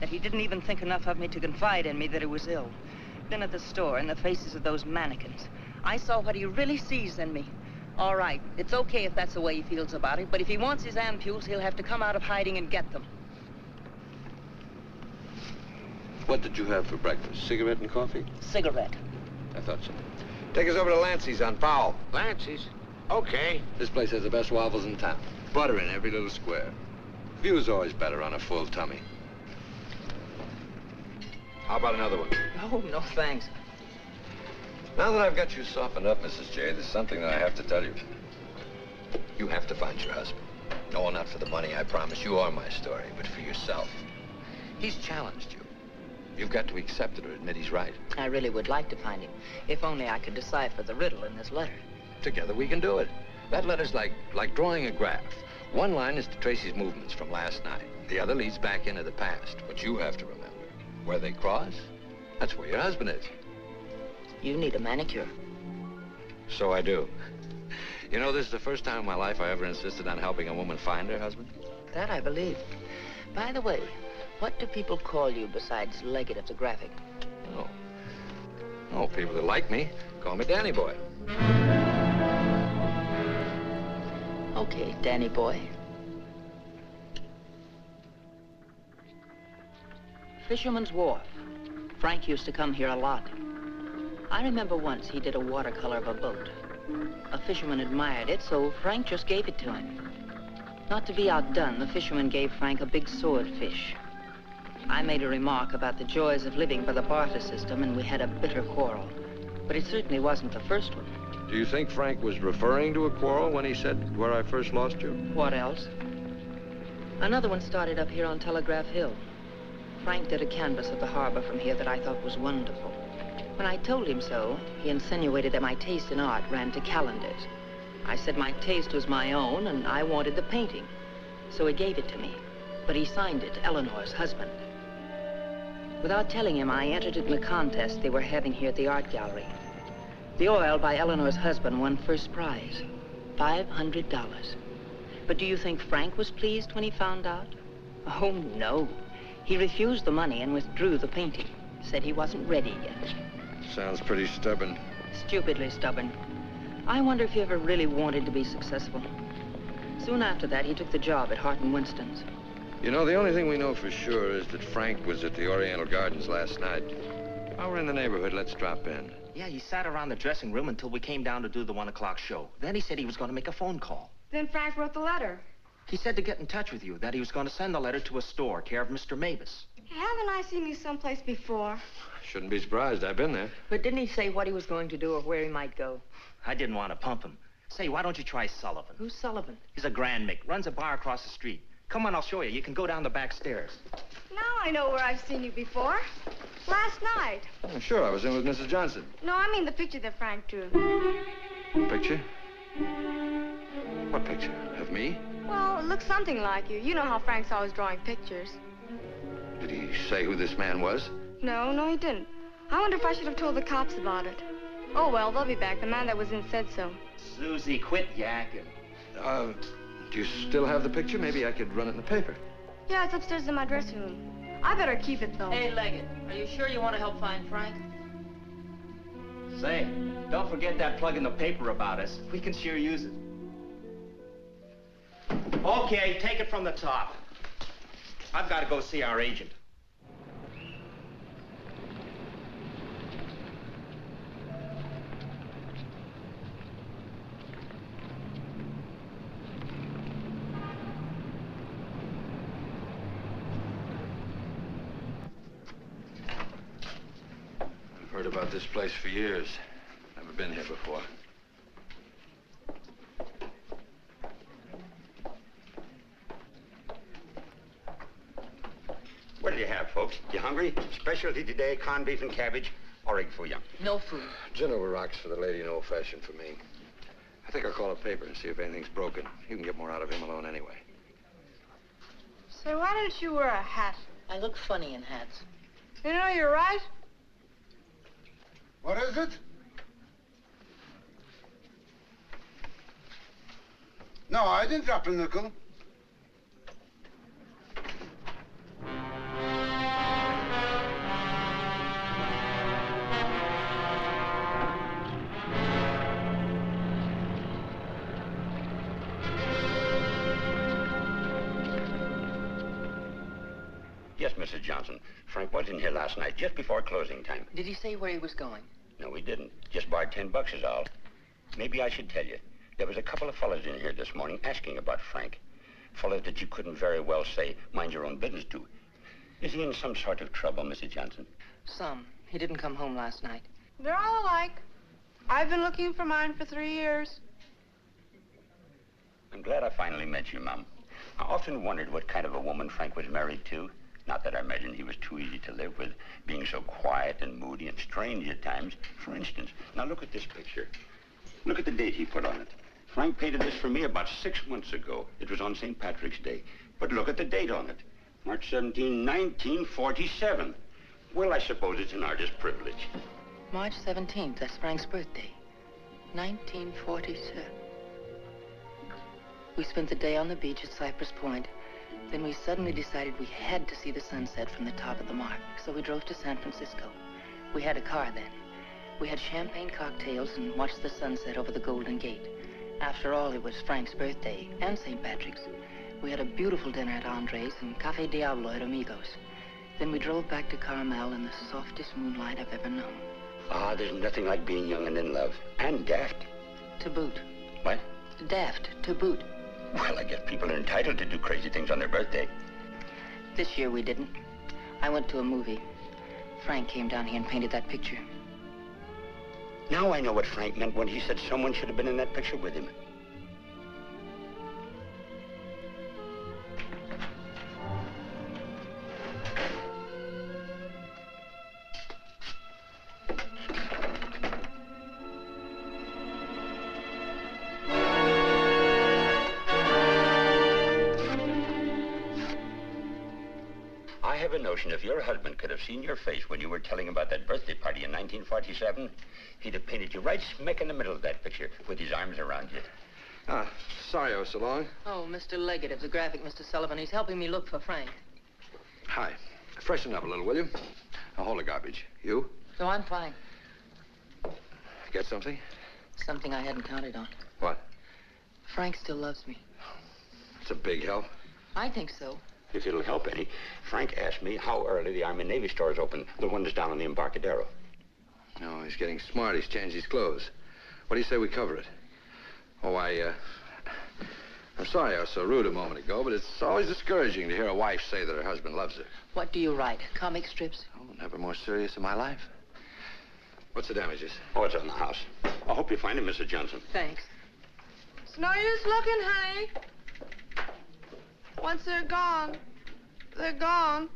That he didn't even think enough of me to confide in me that he was ill. Then at the store, in the faces of those mannequins, I saw what he really sees in me. All right, it's okay if that's the way he feels about it, but if he wants his ampules, he'll have to come out of hiding and get them. What did you have for breakfast? Cigarette and coffee? Cigarette. I thought so. Take us over to Lancey's on Powell. Lancey's? Okay. This place has the best waffles in town. Butter in every little square. View's always better on a full tummy. How about another one? Oh, no thanks. Now that I've got you softened up, Mrs. J, there's something that I have to tell you. You have to find your husband. No, not for the money, I promise. You are my story, but for yourself. He's challenged you. You've got to accept it or admit he's right. I really would like to find him, if only I could decipher the riddle in this letter. Together we can do it. That letter's like drawing a graph. One line is to trace his movements from last night. The other leads back into the past. What you have to remember, where they cross, that's where your husband is. You need a manicure. So I do. You know, this is the first time in my life I ever insisted on helping a woman find her husband. That I believe. By the way, what do people call you besides Leggett of the Graphic? Oh, people that like me call me Danny Boy. Okay, Danny Boy. Fisherman's Wharf. Frank used to come here a lot. I remember once he did a watercolor of a boat. A fisherman admired it, so Frank just gave it to him. Not to be outdone, the fisherman gave Frank a big swordfish. I made a remark about the joys of living by the barter system, and we had a bitter quarrel. But it certainly wasn't the first one. Do you think Frank was referring to a quarrel when he said, where I first lost you? What else? Another one started up here on Telegraph Hill. Frank did a canvas of the harbor from here that I thought was wonderful. When I told him so, he insinuated that my taste in art ran to calendars. I said my taste was my own, and I wanted the painting. So he gave it to me, but he signed it, Eleanor's husband. Without telling him, I entered it in the contest they were having here at the art gallery. The oil by Eleanor's husband won first prize, $500. But do you think Frank was pleased when he found out? Oh, no. He refused the money and withdrew the painting. Said he wasn't ready yet. Sounds pretty stubborn. Stupidly stubborn. I wonder if he ever really wanted to be successful. Soon after that, he took the job at Hart and Winston's. You know, the only thing we know for sure is that Frank was at the Oriental Gardens last night. While we're in the neighborhood, let's drop in. Yeah, he sat around the dressing room until we came down to do the 1 o'clock show. Then he said he was going to make a phone call. Then Frank wrote the letter. He said to get in touch with you, that he was going to send the letter to a store, care of Mr. Mavis. Haven't I seen you someplace before? Shouldn't be surprised. I've been there. But didn't he say what he was going to do or where he might go? I didn't want to pump him. Say, why don't you try Sullivan? Who's Sullivan? He's a grand Mick, runs a bar across the street. Come on, I'll show you. You can go down the back stairs. Now I know where I've seen you before. Last night. Oh, sure, I was in with Mrs. Johnson. No, I mean the picture that Frank drew. Picture? What picture? Of me? Well, it looks something like you. You know how Frank's always drawing pictures. Did he say who this man was? No, he didn't. I wonder if I should have told the cops about it. Oh, well, they'll be back. The man that was in said so. Susie, quit yakking. Do you still have the picture? Maybe I could run it in the paper. Yeah, it's upstairs in my dressing room. I better keep it, though. Hey, Leggett, are you sure you want to help find Frank? Say, don't forget that plug in the paper about us. We can sure use it. Okay, take it from the top. I've got to go see our agent. I've heard about this place for years. Never been here before. What do you have, folks? You hungry? Specialty today, corned beef and cabbage, or egg foo young. No food. Gin over rocks for the lady and old-fashioned for me. I think I'll call a paper and see if anything's broken. You can get more out of him alone anyway. Say, why don't you wear a hat? I look funny in hats. You know, you're right. What is it? No, I didn't drop a nickel. Yes, Mrs. Johnson. Frank was in here last night, just before closing time. Did he say where he was going? No, he didn't. Just borrowed $10 is all. Maybe I should tell you. There was a couple of fellas in here this morning asking about Frank. Fellas that you couldn't very well say, mind your own business to. Is he in some sort of trouble, Mrs. Johnson? Some. He didn't come home last night. They're all alike. I've been looking for mine for 3 years. I'm glad I finally met you, Mom. I often wondered what kind of a woman Frank was married to. Not that I imagined he was too easy to live with, being so quiet and moody and strange at times. For instance, now look at this picture. Look at the date he put on it. Frank painted this for me about 6 months ago. It was on St. Patrick's Day. But look at the date on it. March 17, 1947. Well, I suppose it's an artist's privilege. March 17th, that's Frank's birthday. 1947. We spent the day on the beach at Cypress Point. Then we suddenly decided we had to see the sunset from the top of the mark. So we drove to San Francisco. We had a car then. We had champagne cocktails and watched the sunset over the Golden Gate. After all, it was Frank's birthday and St. Patrick's. We had a beautiful dinner at Andre's and Cafe Diablo at Amigos. Then we drove back to Carmel in the softest moonlight I've ever known. Ah, there's nothing like being young and in love. And daft. To boot. What? Daft, to boot. Well, I guess people are entitled to do crazy things on their birthday. This year we didn't. I went to a movie. Frank came down here and painted that picture. Now I know what Frank meant when he said someone should have been in that picture with him. I have a notion if your husband could have seen your face when you were telling about that birthday party in 1947, he'd have painted you right smack in the middle of that picture with his arms around you. Ah, sorry I was so long. Oh, Mr. Leggett of the graphic, Mr. Sullivan. He's helping me look for Frank. Hi. Freshen up a little, will you? Now, hold the garbage. You? So I'm fine. Get something? Something I hadn't counted on. What? Frank still loves me. It's a big help. I think so. If it'll help any, Frank asked me how early the Army and Navy stores open, the one that's down on the Embarcadero. No, he's getting smart. He's changed his clothes. What do you say we cover it? Oh, I'm sorry I was so rude a moment ago, but it's always discouraging to hear a wife say that her husband loves her. What do you write? Comic strips? Oh, never more serious in my life. What's the damages? Oh, it's on the house. I hope you find him, Mrs. Johnson. Thanks. It's no use looking, honey. Once they're gone, they're gone.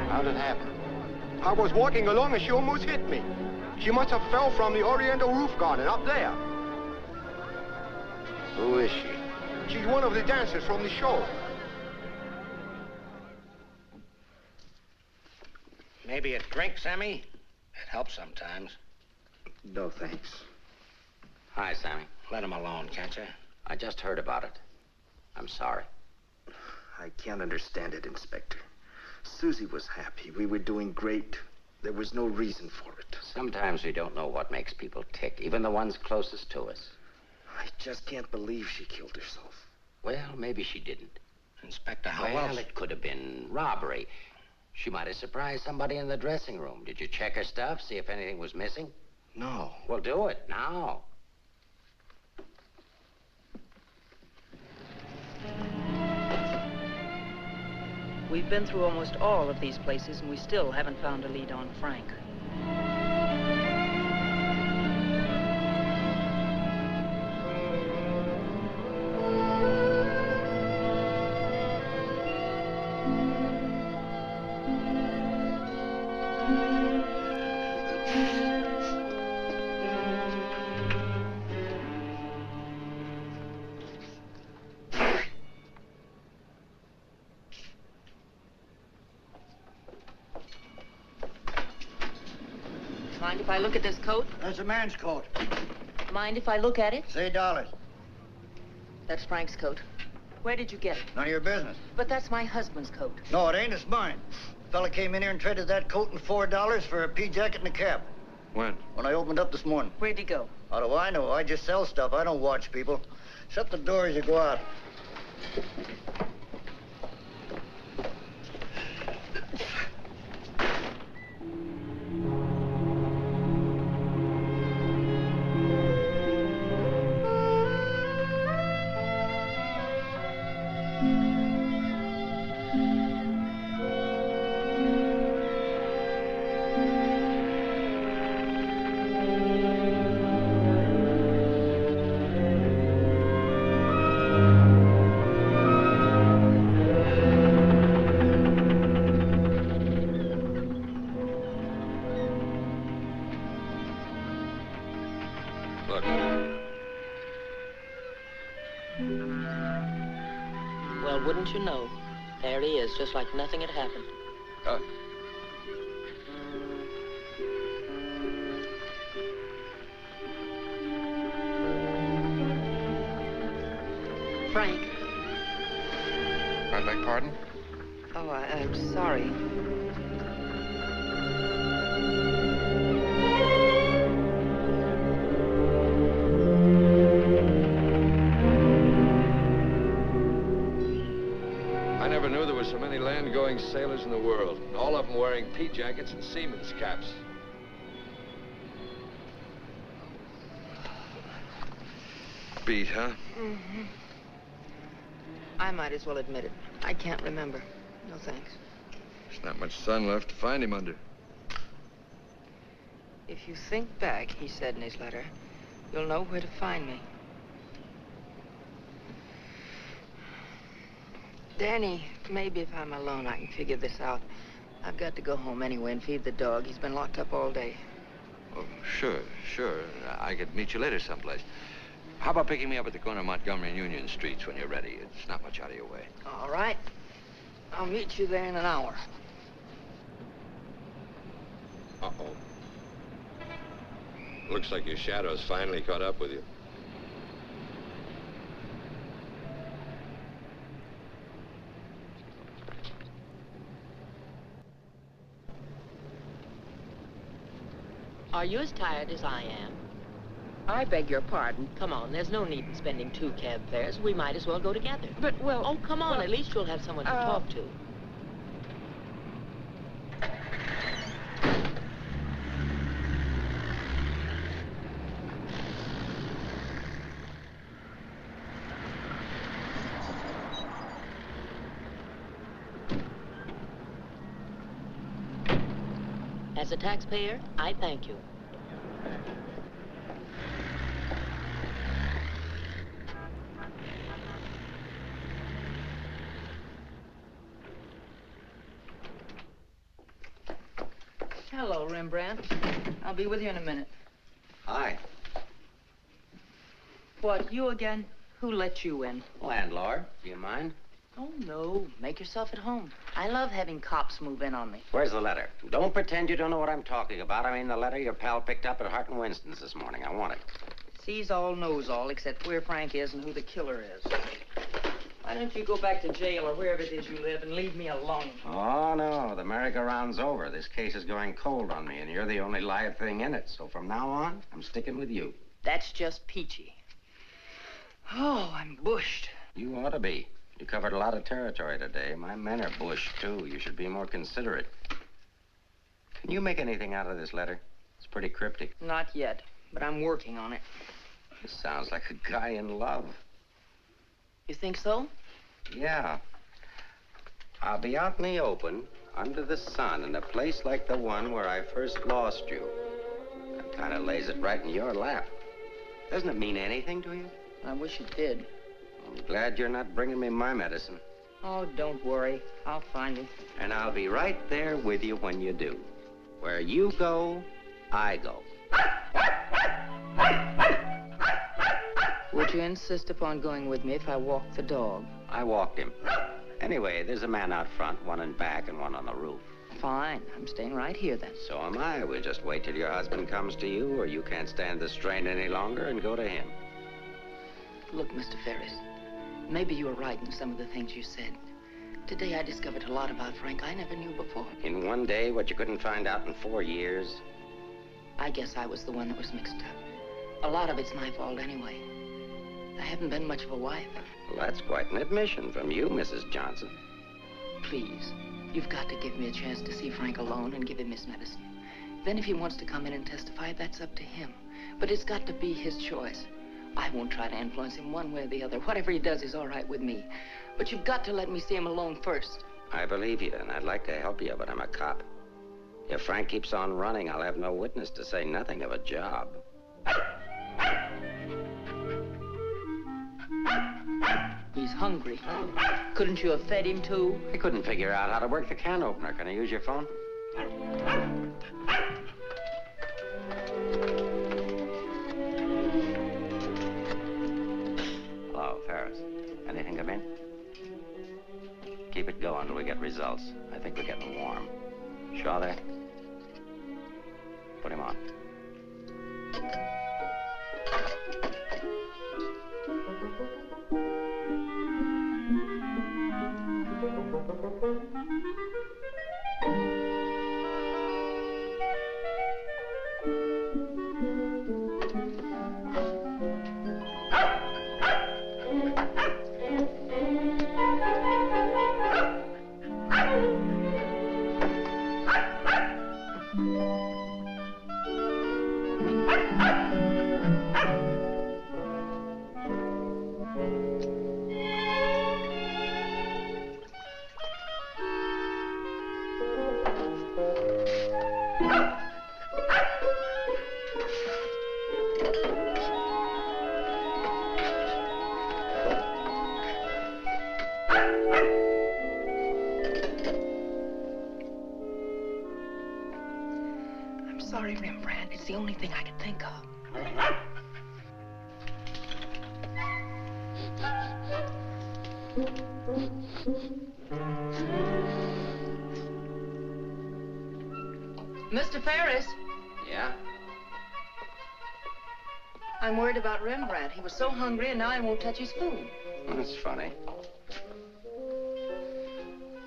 How'd it happen? I was walking along and she almost hit me. She must have fell from the Oriental roof garden up there. Who is she? She's one of the dancers from the show. Maybe a drink, Sammy? It helps sometimes. No, thanks. Hi, Sammy. Let him alone, can't you? I just heard about it. I'm sorry. I can't understand it, Inspector. Susie was happy. We were doing great. There was no reason for it. Sometimes we don't know what makes people tick, even the ones closest to us. I just can't believe she killed herself. Well, maybe she didn't. Inspector, how Well, else? it could have been robbery. She might have surprised somebody in the dressing room. Did you check her stuff, see if anything was missing? No. Well, do it now. We've been through almost all of these places, and we still haven't found a lead on Frank. Mind if I look at this coat? That's a man's coat. Mind if I look at it? Say dollars. That's Frank's coat. Where did you get it? None of your business. But that's my husband's coat. No, it ain't. It's mine. Fella came in here and traded that coat and $4 for a pea jacket and a cap. When? When I opened up this morning. Where'd he go? How do I know? I just sell stuff. I don't watch people. Shut the door as you go out. Well, wouldn't you know? There he is, just like nothing had happened. Frank. I beg pardon? Oh, I'm sorry. I never knew there were so many land-going sailors in the world. All of them wearing pea jackets and seamen's caps. Beat, huh? Mm-hmm. I might as well admit it. I can't remember. No thanks. There's not much sun left to find him under. If you think back, he said in his letter, you'll know where to find me. Danny, maybe if I'm alone, I can figure this out. I've got to go home anyway and feed the dog. He's been locked up all day. Oh, sure. I could meet you later someplace. How about picking me up at the corner of Montgomery and Union Streets when you're ready? It's not much out of your way. All right. I'll meet you there in an hour. Uh-oh. Looks like your shadow's finally caught up with you. Are you as tired as I am? I beg your pardon. Come on, there's no need in spending 2 cab fares. We might as well go together. But, well... Oh, come on, at least you'll have someone to talk to. As a taxpayer, I thank you. Hello, Rembrandt. I'll be with you in a minute. Hi. What, you again? Who let you in? Landlord, do you mind? Oh, no. Make yourself at home. I love having cops move in on me. Where's the letter? Don't pretend you don't know what I'm talking about. I mean the letter your pal picked up at Hart and Winston's this morning. I want it. Sees all, knows all, except where Frank is and who the killer is. Why don't you go back to jail or wherever it is you live and leave me alone? Oh, no. The merry-go-round's over. This case is going cold on me, and you're the only live thing in it. So from now on, I'm sticking with you. That's just peachy. Oh, I'm bushed. You ought to be. You covered a lot of territory today. My men are bushed, too. You should be more considerate. Can you make anything out of this letter? It's pretty cryptic. Not yet, but I'm working on it. This sounds like a guy in love. You think so? Yeah. I'll be out in the open, under the sun, in a place like the one where I first lost you. That kind of lays it right in your lap. Doesn't it mean anything to you? I wish it did. I'm glad you're not bringing me my medicine. Oh, don't worry. I'll find you. And I'll be right there with you when you do. Where you go, I go. Would you insist upon going with me if I walk the dog? I walked him. Anyway, there's a man out front, one in back and one on the roof. Fine. I'm staying right here, then. So am I. We'll just wait till your husband comes to you, or you can't stand the strain any longer, and go to him. Look, Mr. Ferris, maybe you were right in some of the things you said. Today I discovered a lot about Frank I never knew before. In one day, what you couldn't find out in 4 years? I guess I was the one that was mixed up. A lot of it's my fault anyway. I haven't been much of a wife. Well, that's quite an admission from you, Mrs. Johnson. Please, you've got to give me a chance to see Frank alone and give him his medicine. Then if he wants to come in and testify, that's up to him. But it's got to be his choice. I won't try to influence him one way or the other. Whatever he does is all right with me. But you've got to let me see him alone first. I believe you, and I'd like to help you, but I'm a cop. If Frank keeps on running, I'll have no witness, to say nothing of a job. He's hungry. Couldn't you have fed him, too? I couldn't figure out how to work the can opener. Can I use your phone? Hello, Ferris. Anything come in? Keep it going until we get results. I think we're getting warm. Shaw there? Put him on. Sorry, Rembrandt. It's the only thing I could think of. Mr. Ferris, Yeah? I'm worried about Rembrandt. He was so hungry and now he won't touch his food. That's funny.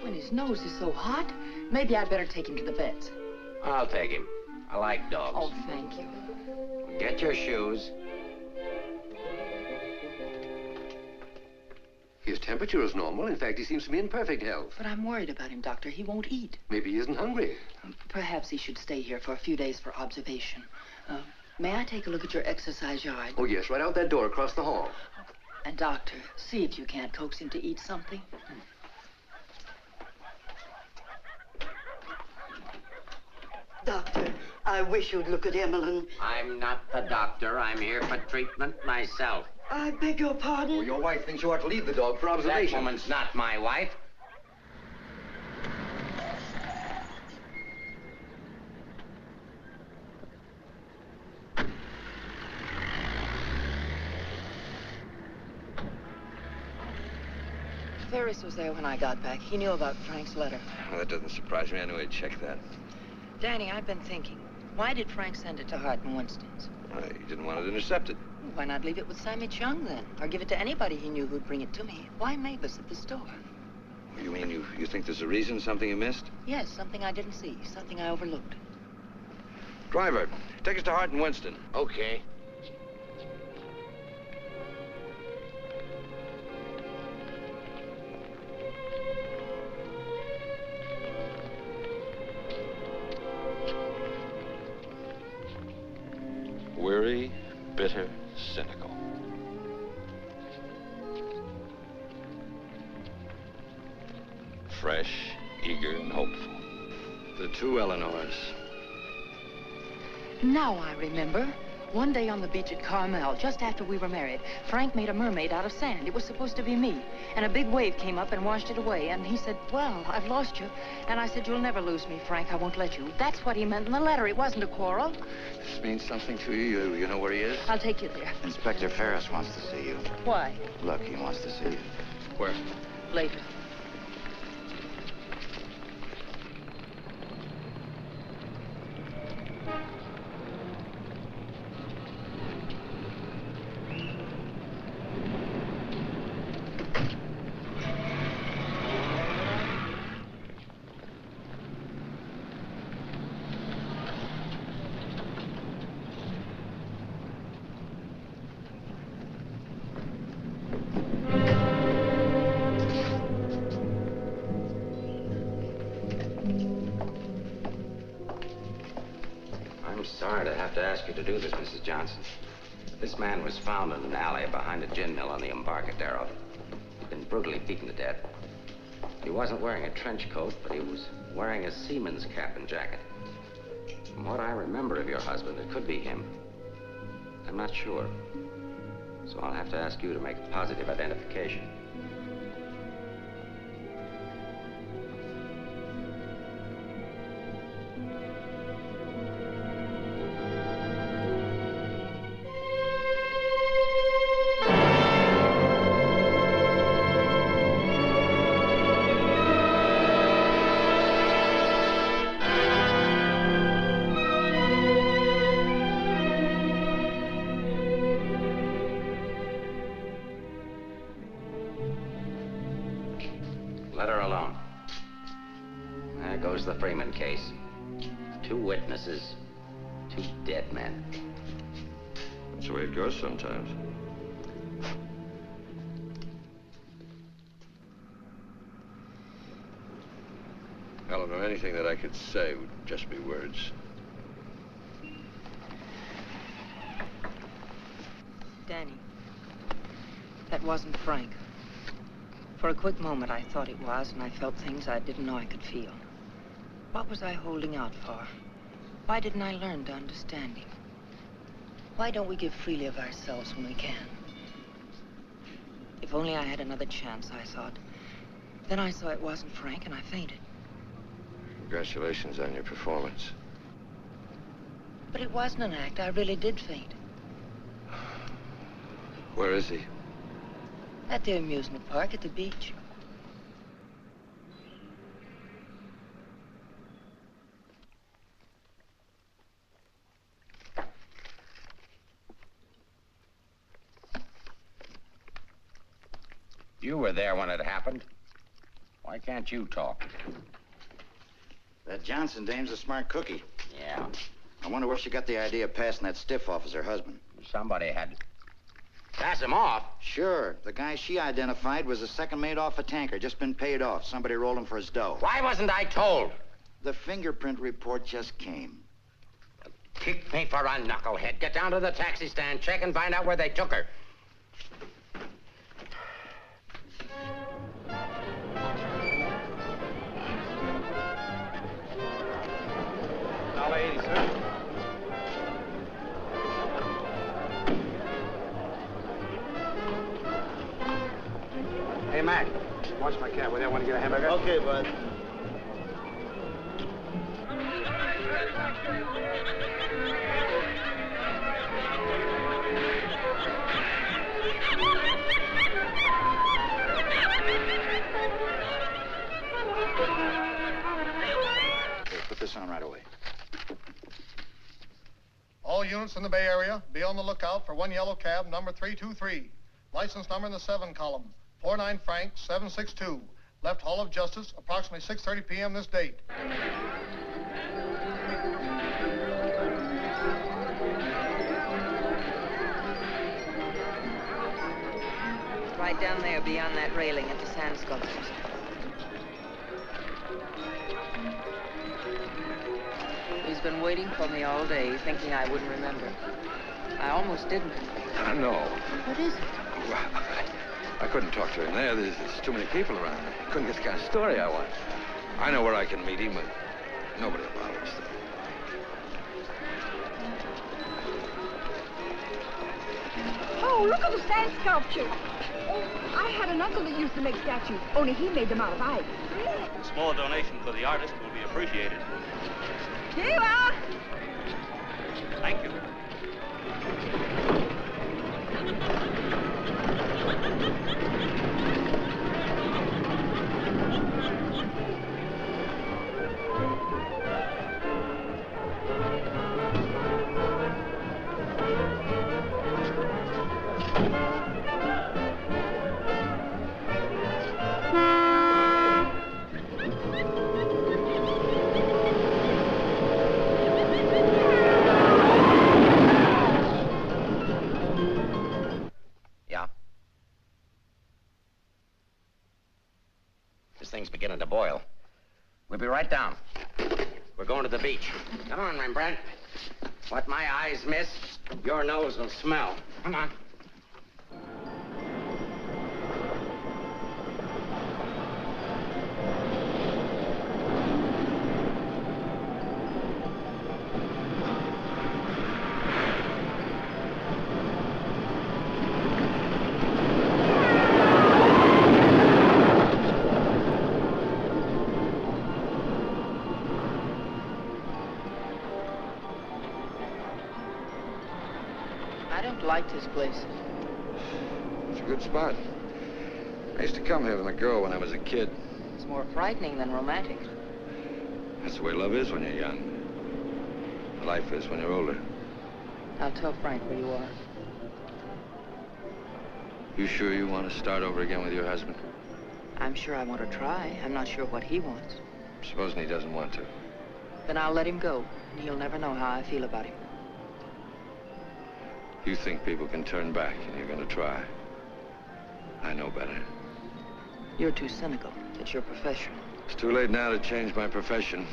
When his nose is so hot, maybe I'd better take him to the vet. I'll take him. I like dogs. Oh, thank you. Get your shoes. His temperature is normal. In fact, he seems to be in perfect health. But I'm worried about him, Doctor. He won't eat. Maybe he isn't hungry. Perhaps he should stay here for a few days for observation. May I take a look at your exercise yard? Oh, yes, right out that door across the hall. And, Doctor, see if you can't coax him to eat something. Doctor, I wish you'd look at Emmeline. I'm not the doctor. I'm here for treatment myself. I beg your pardon? Well, your wife thinks you ought to leave the dog for observation. That woman's not my wife. Ferris was there when I got back. He knew about Frank's letter. Well, that doesn't surprise me. I knew he'd check that. Danny, I've been thinking. Why did Frank send it to Hart and Winston's? He didn't want it intercepted. Why not leave it with Sammy Chung, then? Or give it to anybody he knew who'd bring it to me? Why Mavis at the store? You mean you think there's a reason, something you missed? Yes, something I didn't see, something I overlooked. Driver, take us to Hart and Winston. Okay. Weary, bitter, cynical. Fresh, eager, and hopeful. The two Eleanors. Now I remember. One day on the beach at Carmel, just after we were married, Frank made a mermaid out of sand. It was supposed to be me. And a big wave came up and washed it away. And he said, well, I've lost you. And I said, you'll never lose me, Frank. I won't let you. That's what he meant in the letter. It wasn't a quarrel. This means something to you. You know where he is? I'll take you there. Inspector Ferris wants to see you. Why? Look, he wants to see you. Where? Later. I'm sorry to have to ask you to do this, Mrs. Johnson. This man was found in an alley behind a gin mill on the Embarcadero. He'd been brutally beaten to death. He wasn't wearing a trench coat, but he was wearing a seaman's cap and jacket. From what I remember of your husband, it could be him. I'm not sure. So I'll have to ask you to make a positive identification. Let her alone. There goes the Freeman case. 2 witnesses, 2 dead men. That's the way it goes sometimes. Eleanor, anything that I could say would just be words. Danny, that wasn't Frank. For a quick moment, I thought it was, and I felt things I didn't know I could feel. What was I holding out for? Why didn't I learn to understand him? Why don't we give freely of ourselves when we can? If only I had another chance, I thought. Then I saw it wasn't Frank, and I fainted. Congratulations on your performance. But it wasn't an act. I really did faint. Where is he? At the amusement park at the beach. You were there when it happened. Why can't you talk? That Johnson dame's a smart cookie. Yeah. I wonder where she got the idea of passing that stiff off as her husband. Somebody had to pass him off. Sure. The guy she identified was a second mate off a tanker, just been paid off. Somebody rolled him for his dough. Why wasn't I told? The fingerprint report just came. Kick me for a knucklehead. Get down to the taxi stand, check and find out where they took her. $1.80, sir. Hey, Mac, watch my cab. Will you want to get a hamburger? Okay, bud. Here, put this on right away. All units in the Bay Area, be on the lookout for one yellow cab, number 323. License number in the 7 column, 49 Frank 762. Left Hall of Justice, approximately 6:30 p.m. this date. Right down there beyond that railing at the sand sculptures. He's been waiting for me all day, thinking I wouldn't remember. I almost didn't. I know. What is it? Well, I couldn't talk to him there. There's too many people around. I couldn't get the kind of story I want. I know where I can meet him, but nobody will bother us. Oh, look at the sand sculpture. Oh, I had an uncle that used to make statues, only he made them out of ice. A small donation for the artist will be appreciated. Here you are. Thank you. This thing's beginning to boil. We'll be right down. We're going to the beach. Come on, Rembrandt. What my eyes miss, your nose will smell. Come on. Liked his place. It's a good spot. I used to come here with a girl when I was a kid. It's more frightening than romantic. That's the way love is when you're young. Life is when you're older. I'll tell Frank where you are. You sure you want to start over again with your husband? I'm sure I want to try. I'm not sure what he wants. Supposing he doesn't want to. Then I'll let him go, and he'll never know how I feel about him. You think people can turn back, and you're going to try. I know better. You're too cynical. It's your profession. It's too late now to change my profession.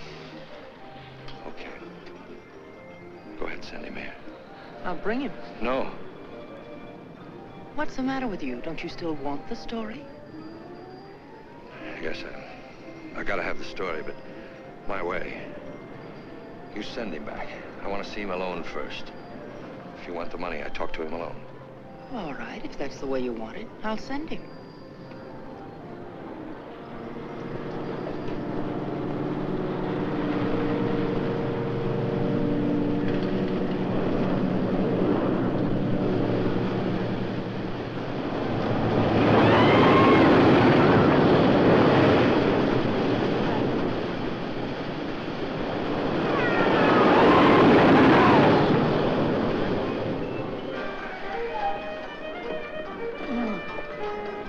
Okay. Go ahead, send him here. I'll bring him. No. What's the matter with you? Don't you still want the story? I guess I gotta have the story, but my way. You send him back. I want to see him alone first. If you want the money, I talk to him alone. All right, if that's the way you want it, I'll send him.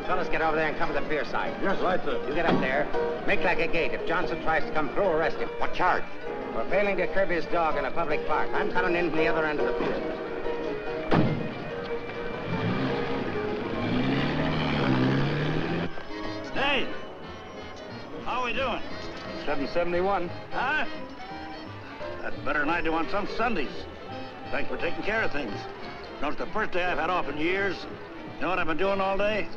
fellas get over there and cover the pier side. Yes, right, sir. You get up there. Make like a gate. If Johnson tries to come through, arrest him. What charge? For failing to curb his dog in a public park. I'm coming in from the other end of the pier. Hey! How are we doing? 771. Huh? That's better than I do on some Sundays. Thanks for taking care of things. You know, it's the first day I've had off in years. You know what I've been doing all day?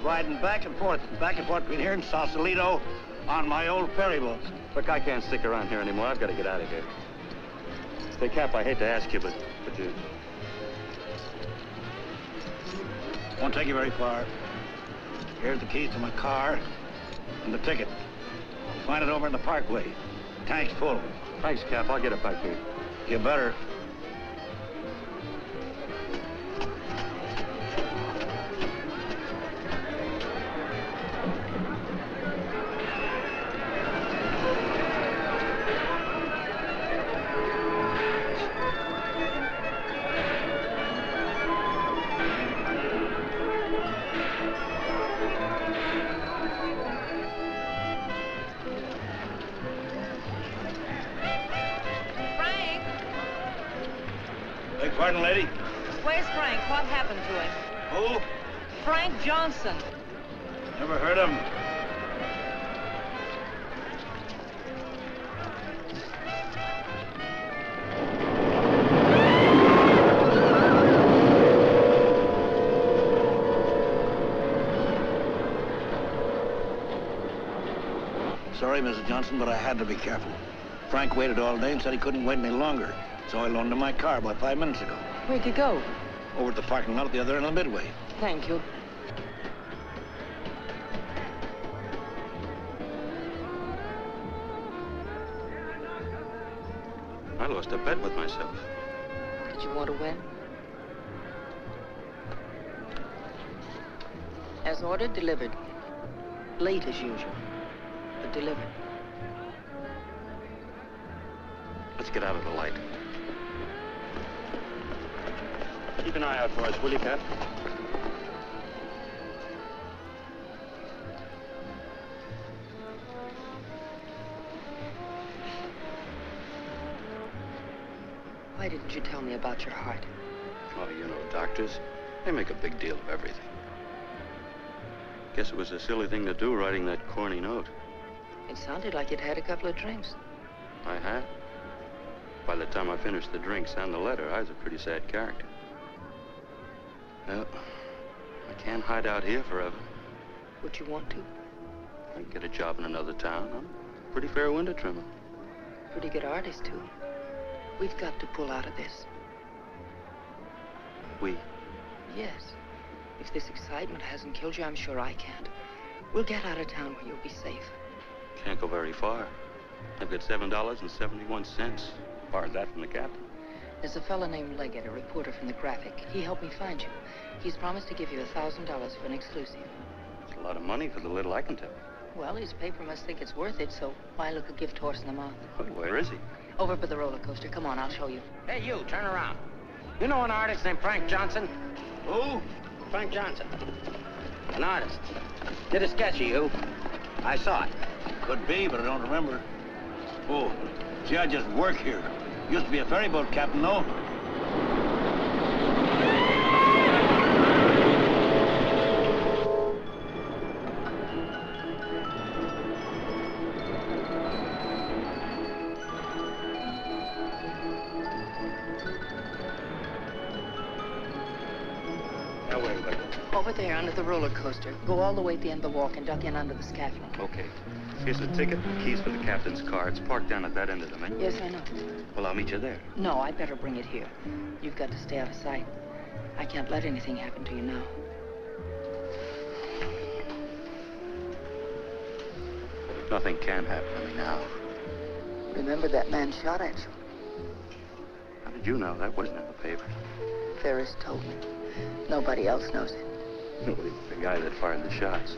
Riding back and forth between here and Sausalito on my old ferry boat. Look, I can't stick around here anymore. I've got to get out of here. Say, Cap, I hate to ask you, but you... Won't take you very far. Here's the keys to my car and the ticket. Find it over in the parkway. Tank's full. Thanks, Cap. I'll get it back here. You better. Pardon, lady? Where's Frank? What happened to him? Who? Frank Johnson. Never heard of him. Sorry, Mrs. Johnson, but I had to be careful. Frank waited all day and said he couldn't wait any longer. So I loaned him my car about 5 minutes ago. Where'd you go? Over at the parking lot at the other end of the Midway. Thank you. I lost a bet with myself. Did you want to win? As ordered, delivered. Late as usual, but delivered. Let's get out of the light. Keep an eye out for us, will you, Cap? Why didn't you tell me about your heart? Oh, you know, doctors, they make a big deal of everything. Guess it was a silly thing to do, writing that corny note. It sounded like you'd had a couple of drinks. I had. By the time I finished the drinks and the letter, I was a pretty sad character. Well, I can't hide out here forever. Would you want to? I can get a job in another town. I'm a pretty fair window trimmer. Pretty good artist, too. We've got to pull out of this. We? Yes. If this excitement hasn't killed you, I'm sure I can't. We'll get out of town where you'll be safe. Can't go very far. I've got $7.71. Borrowed that from the captain. There's a fellow named Leggett, a reporter from the Graphic. He helped me find you. He's promised to give you $1,000 for an exclusive. It's a lot of money for the little I can tell. Well, his paper must think it's worth it, so why look a gift horse in the mouth? Well, where is he? Over by the roller coaster. Come on, I'll show you. Hey, you, turn around. You know an artist named Frank Johnson? Who? Frank Johnson. An artist. Did a sketch of you. I saw it. Could be, but I don't remember. Oh, see, I just work here. Used to be a ferry boat captain, though. Now, where do I go? Over there under the roller coaster. Go all the way at the end of the walk and duck in under the scaffolding. Okay. Here's the ticket and keys for the captain's car. It's parked down at that end of the main. Yes, I know. Well, I'll meet you there. No, I'd better bring it here. You've got to stay out of sight. I can't let anything happen to you now. Nothing can happen to me now. Remember that man shot at you? How did you know? That wasn't in the paper. Ferris told me. Nobody else knows it. No, the guy that fired the shots.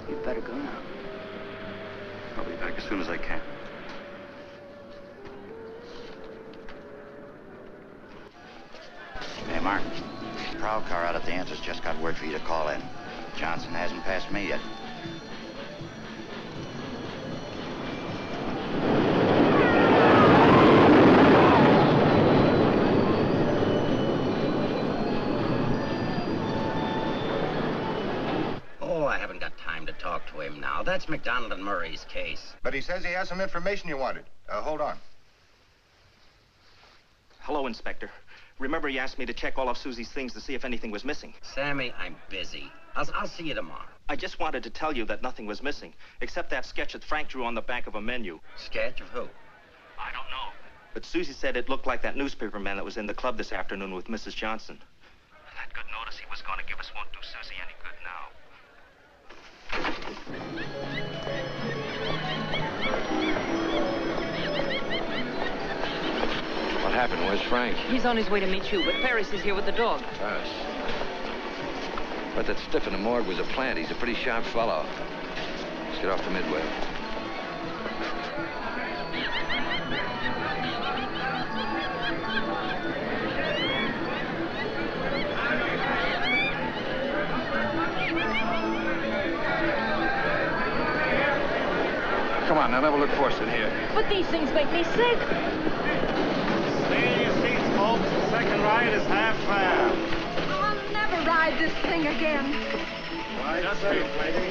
You'd better go now. I'll be back as soon as I can. prowl car out at the entrance just got word for you to call in. Johnson hasn't passed me yet. Oh, I haven't got time to talk to him now. That's McDonald and Murray's case. But he says he has some information you wanted. Hold on. Hello, Inspector. Remember you asked me to check all of Susie's things to see if anything was missing? Sammy, I'm busy. I'll see you tomorrow. I just wanted to tell you that nothing was missing, except that sketch that Frank drew on the back of a menu. Sketch of who? I don't know. But Susie said it looked like that newspaper man that was in the club this afternoon with Mrs. Johnson. That good notice he was going to give us won't do Susie any good now. What happened? Where's Frank? He's on his way to meet you, but Ferris is here with the dog. Ferris. But that stiff in the morgue was a plant. He's a pretty sharp fellow. Let's get off to Midway. Come on, now never look for us in here. But these things make me sick. Stay in your seats, folks. The second ride is half fare. I'll never ride this thing again. Right, just safe, lady.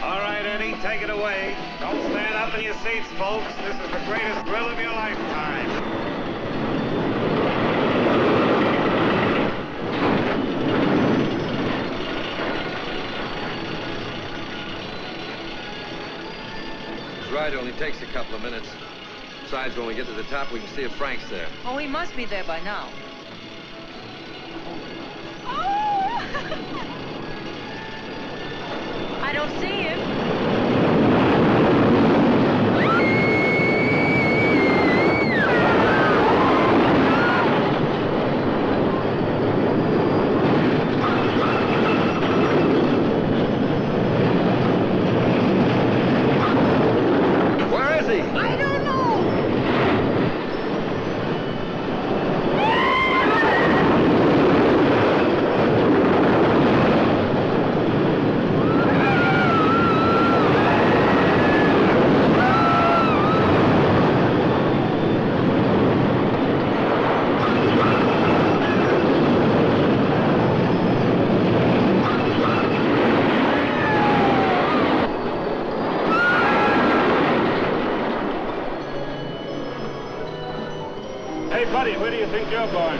All right, Eddie, take it away. Don't stand up in your seats, folks. This is the greatest thrill of your lifetime. Ride only takes a couple of minutes. Besides, when we get to the top, we can see if Frank's there. Oh, he must be there by now. I don't see him. Hey, buddy, where do you think you're going?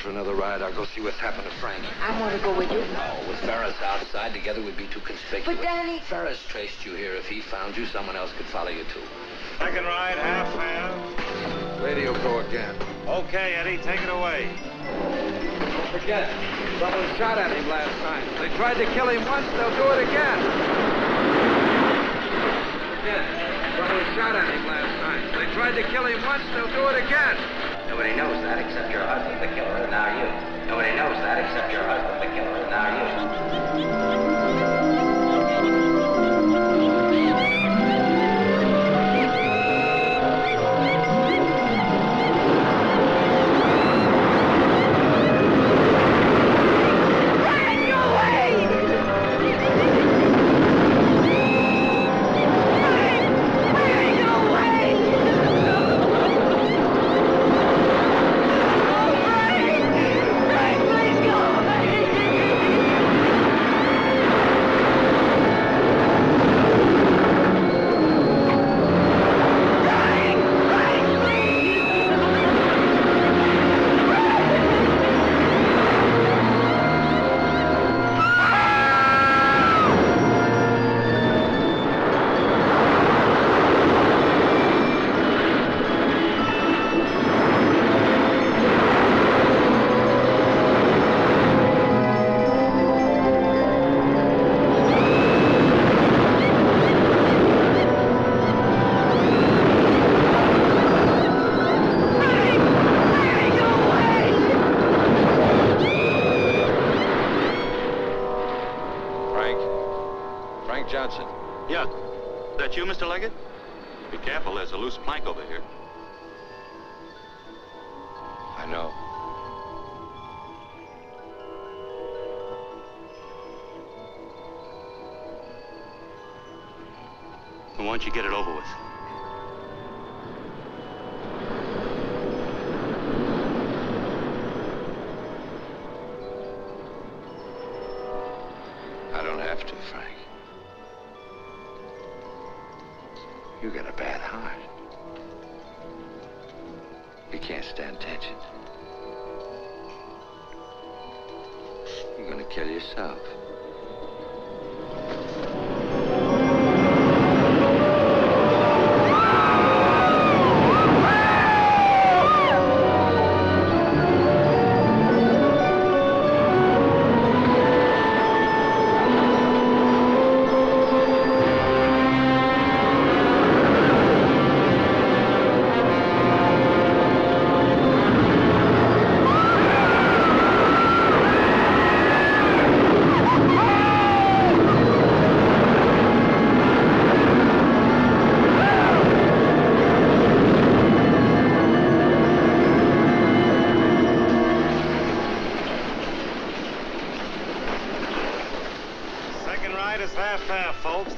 For another ride, I'll go see what's happened to Frank. I want to go with you. No, with Ferris outside together, we'd be too conspicuous. But, Danny... Ferris traced you here. If he found you, someone else could follow you, too. Second ride, half fare. Radio go again. Okay, Eddie, take it away. Don't forget, someone shot at him last night. They tried to kill him once, they'll do it again. Again, someone shot at him last night. They tried to kill him once, they'll do it again. Nobody knows that except your husband, the killer, and now you. Nobody knows that except your husband, the killer, and now you. Frank! Frank Johnson. Yeah. That you, Mr. Leggett? Be careful, there's a loose plank over here. I know. Why don't you get it over with? I don't have to, Frank. You got a bad heart. You can't stand tension. You're gonna kill yourself.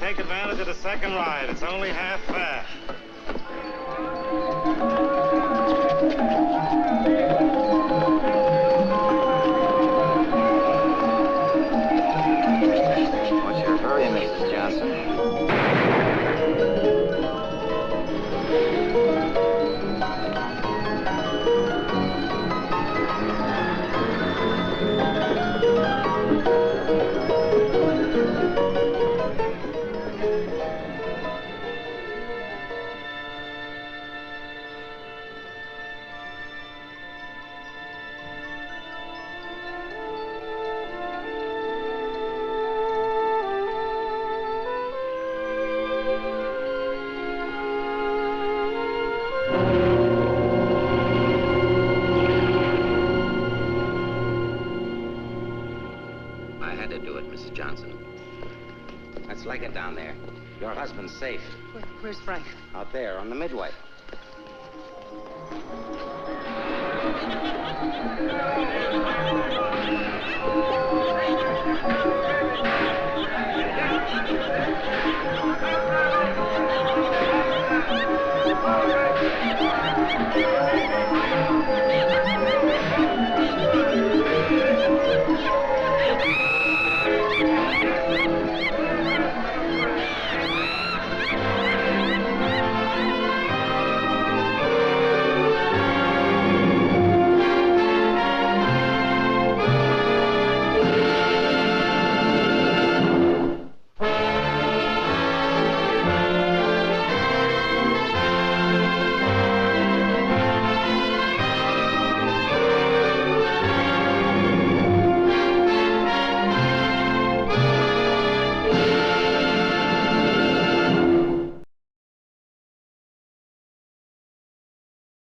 Take advantage of the second ride. It's only half fare. What's your hurry, Mrs. Johnson? Leggett down there. Your husband's safe. Where's Frank? Out there on the midway.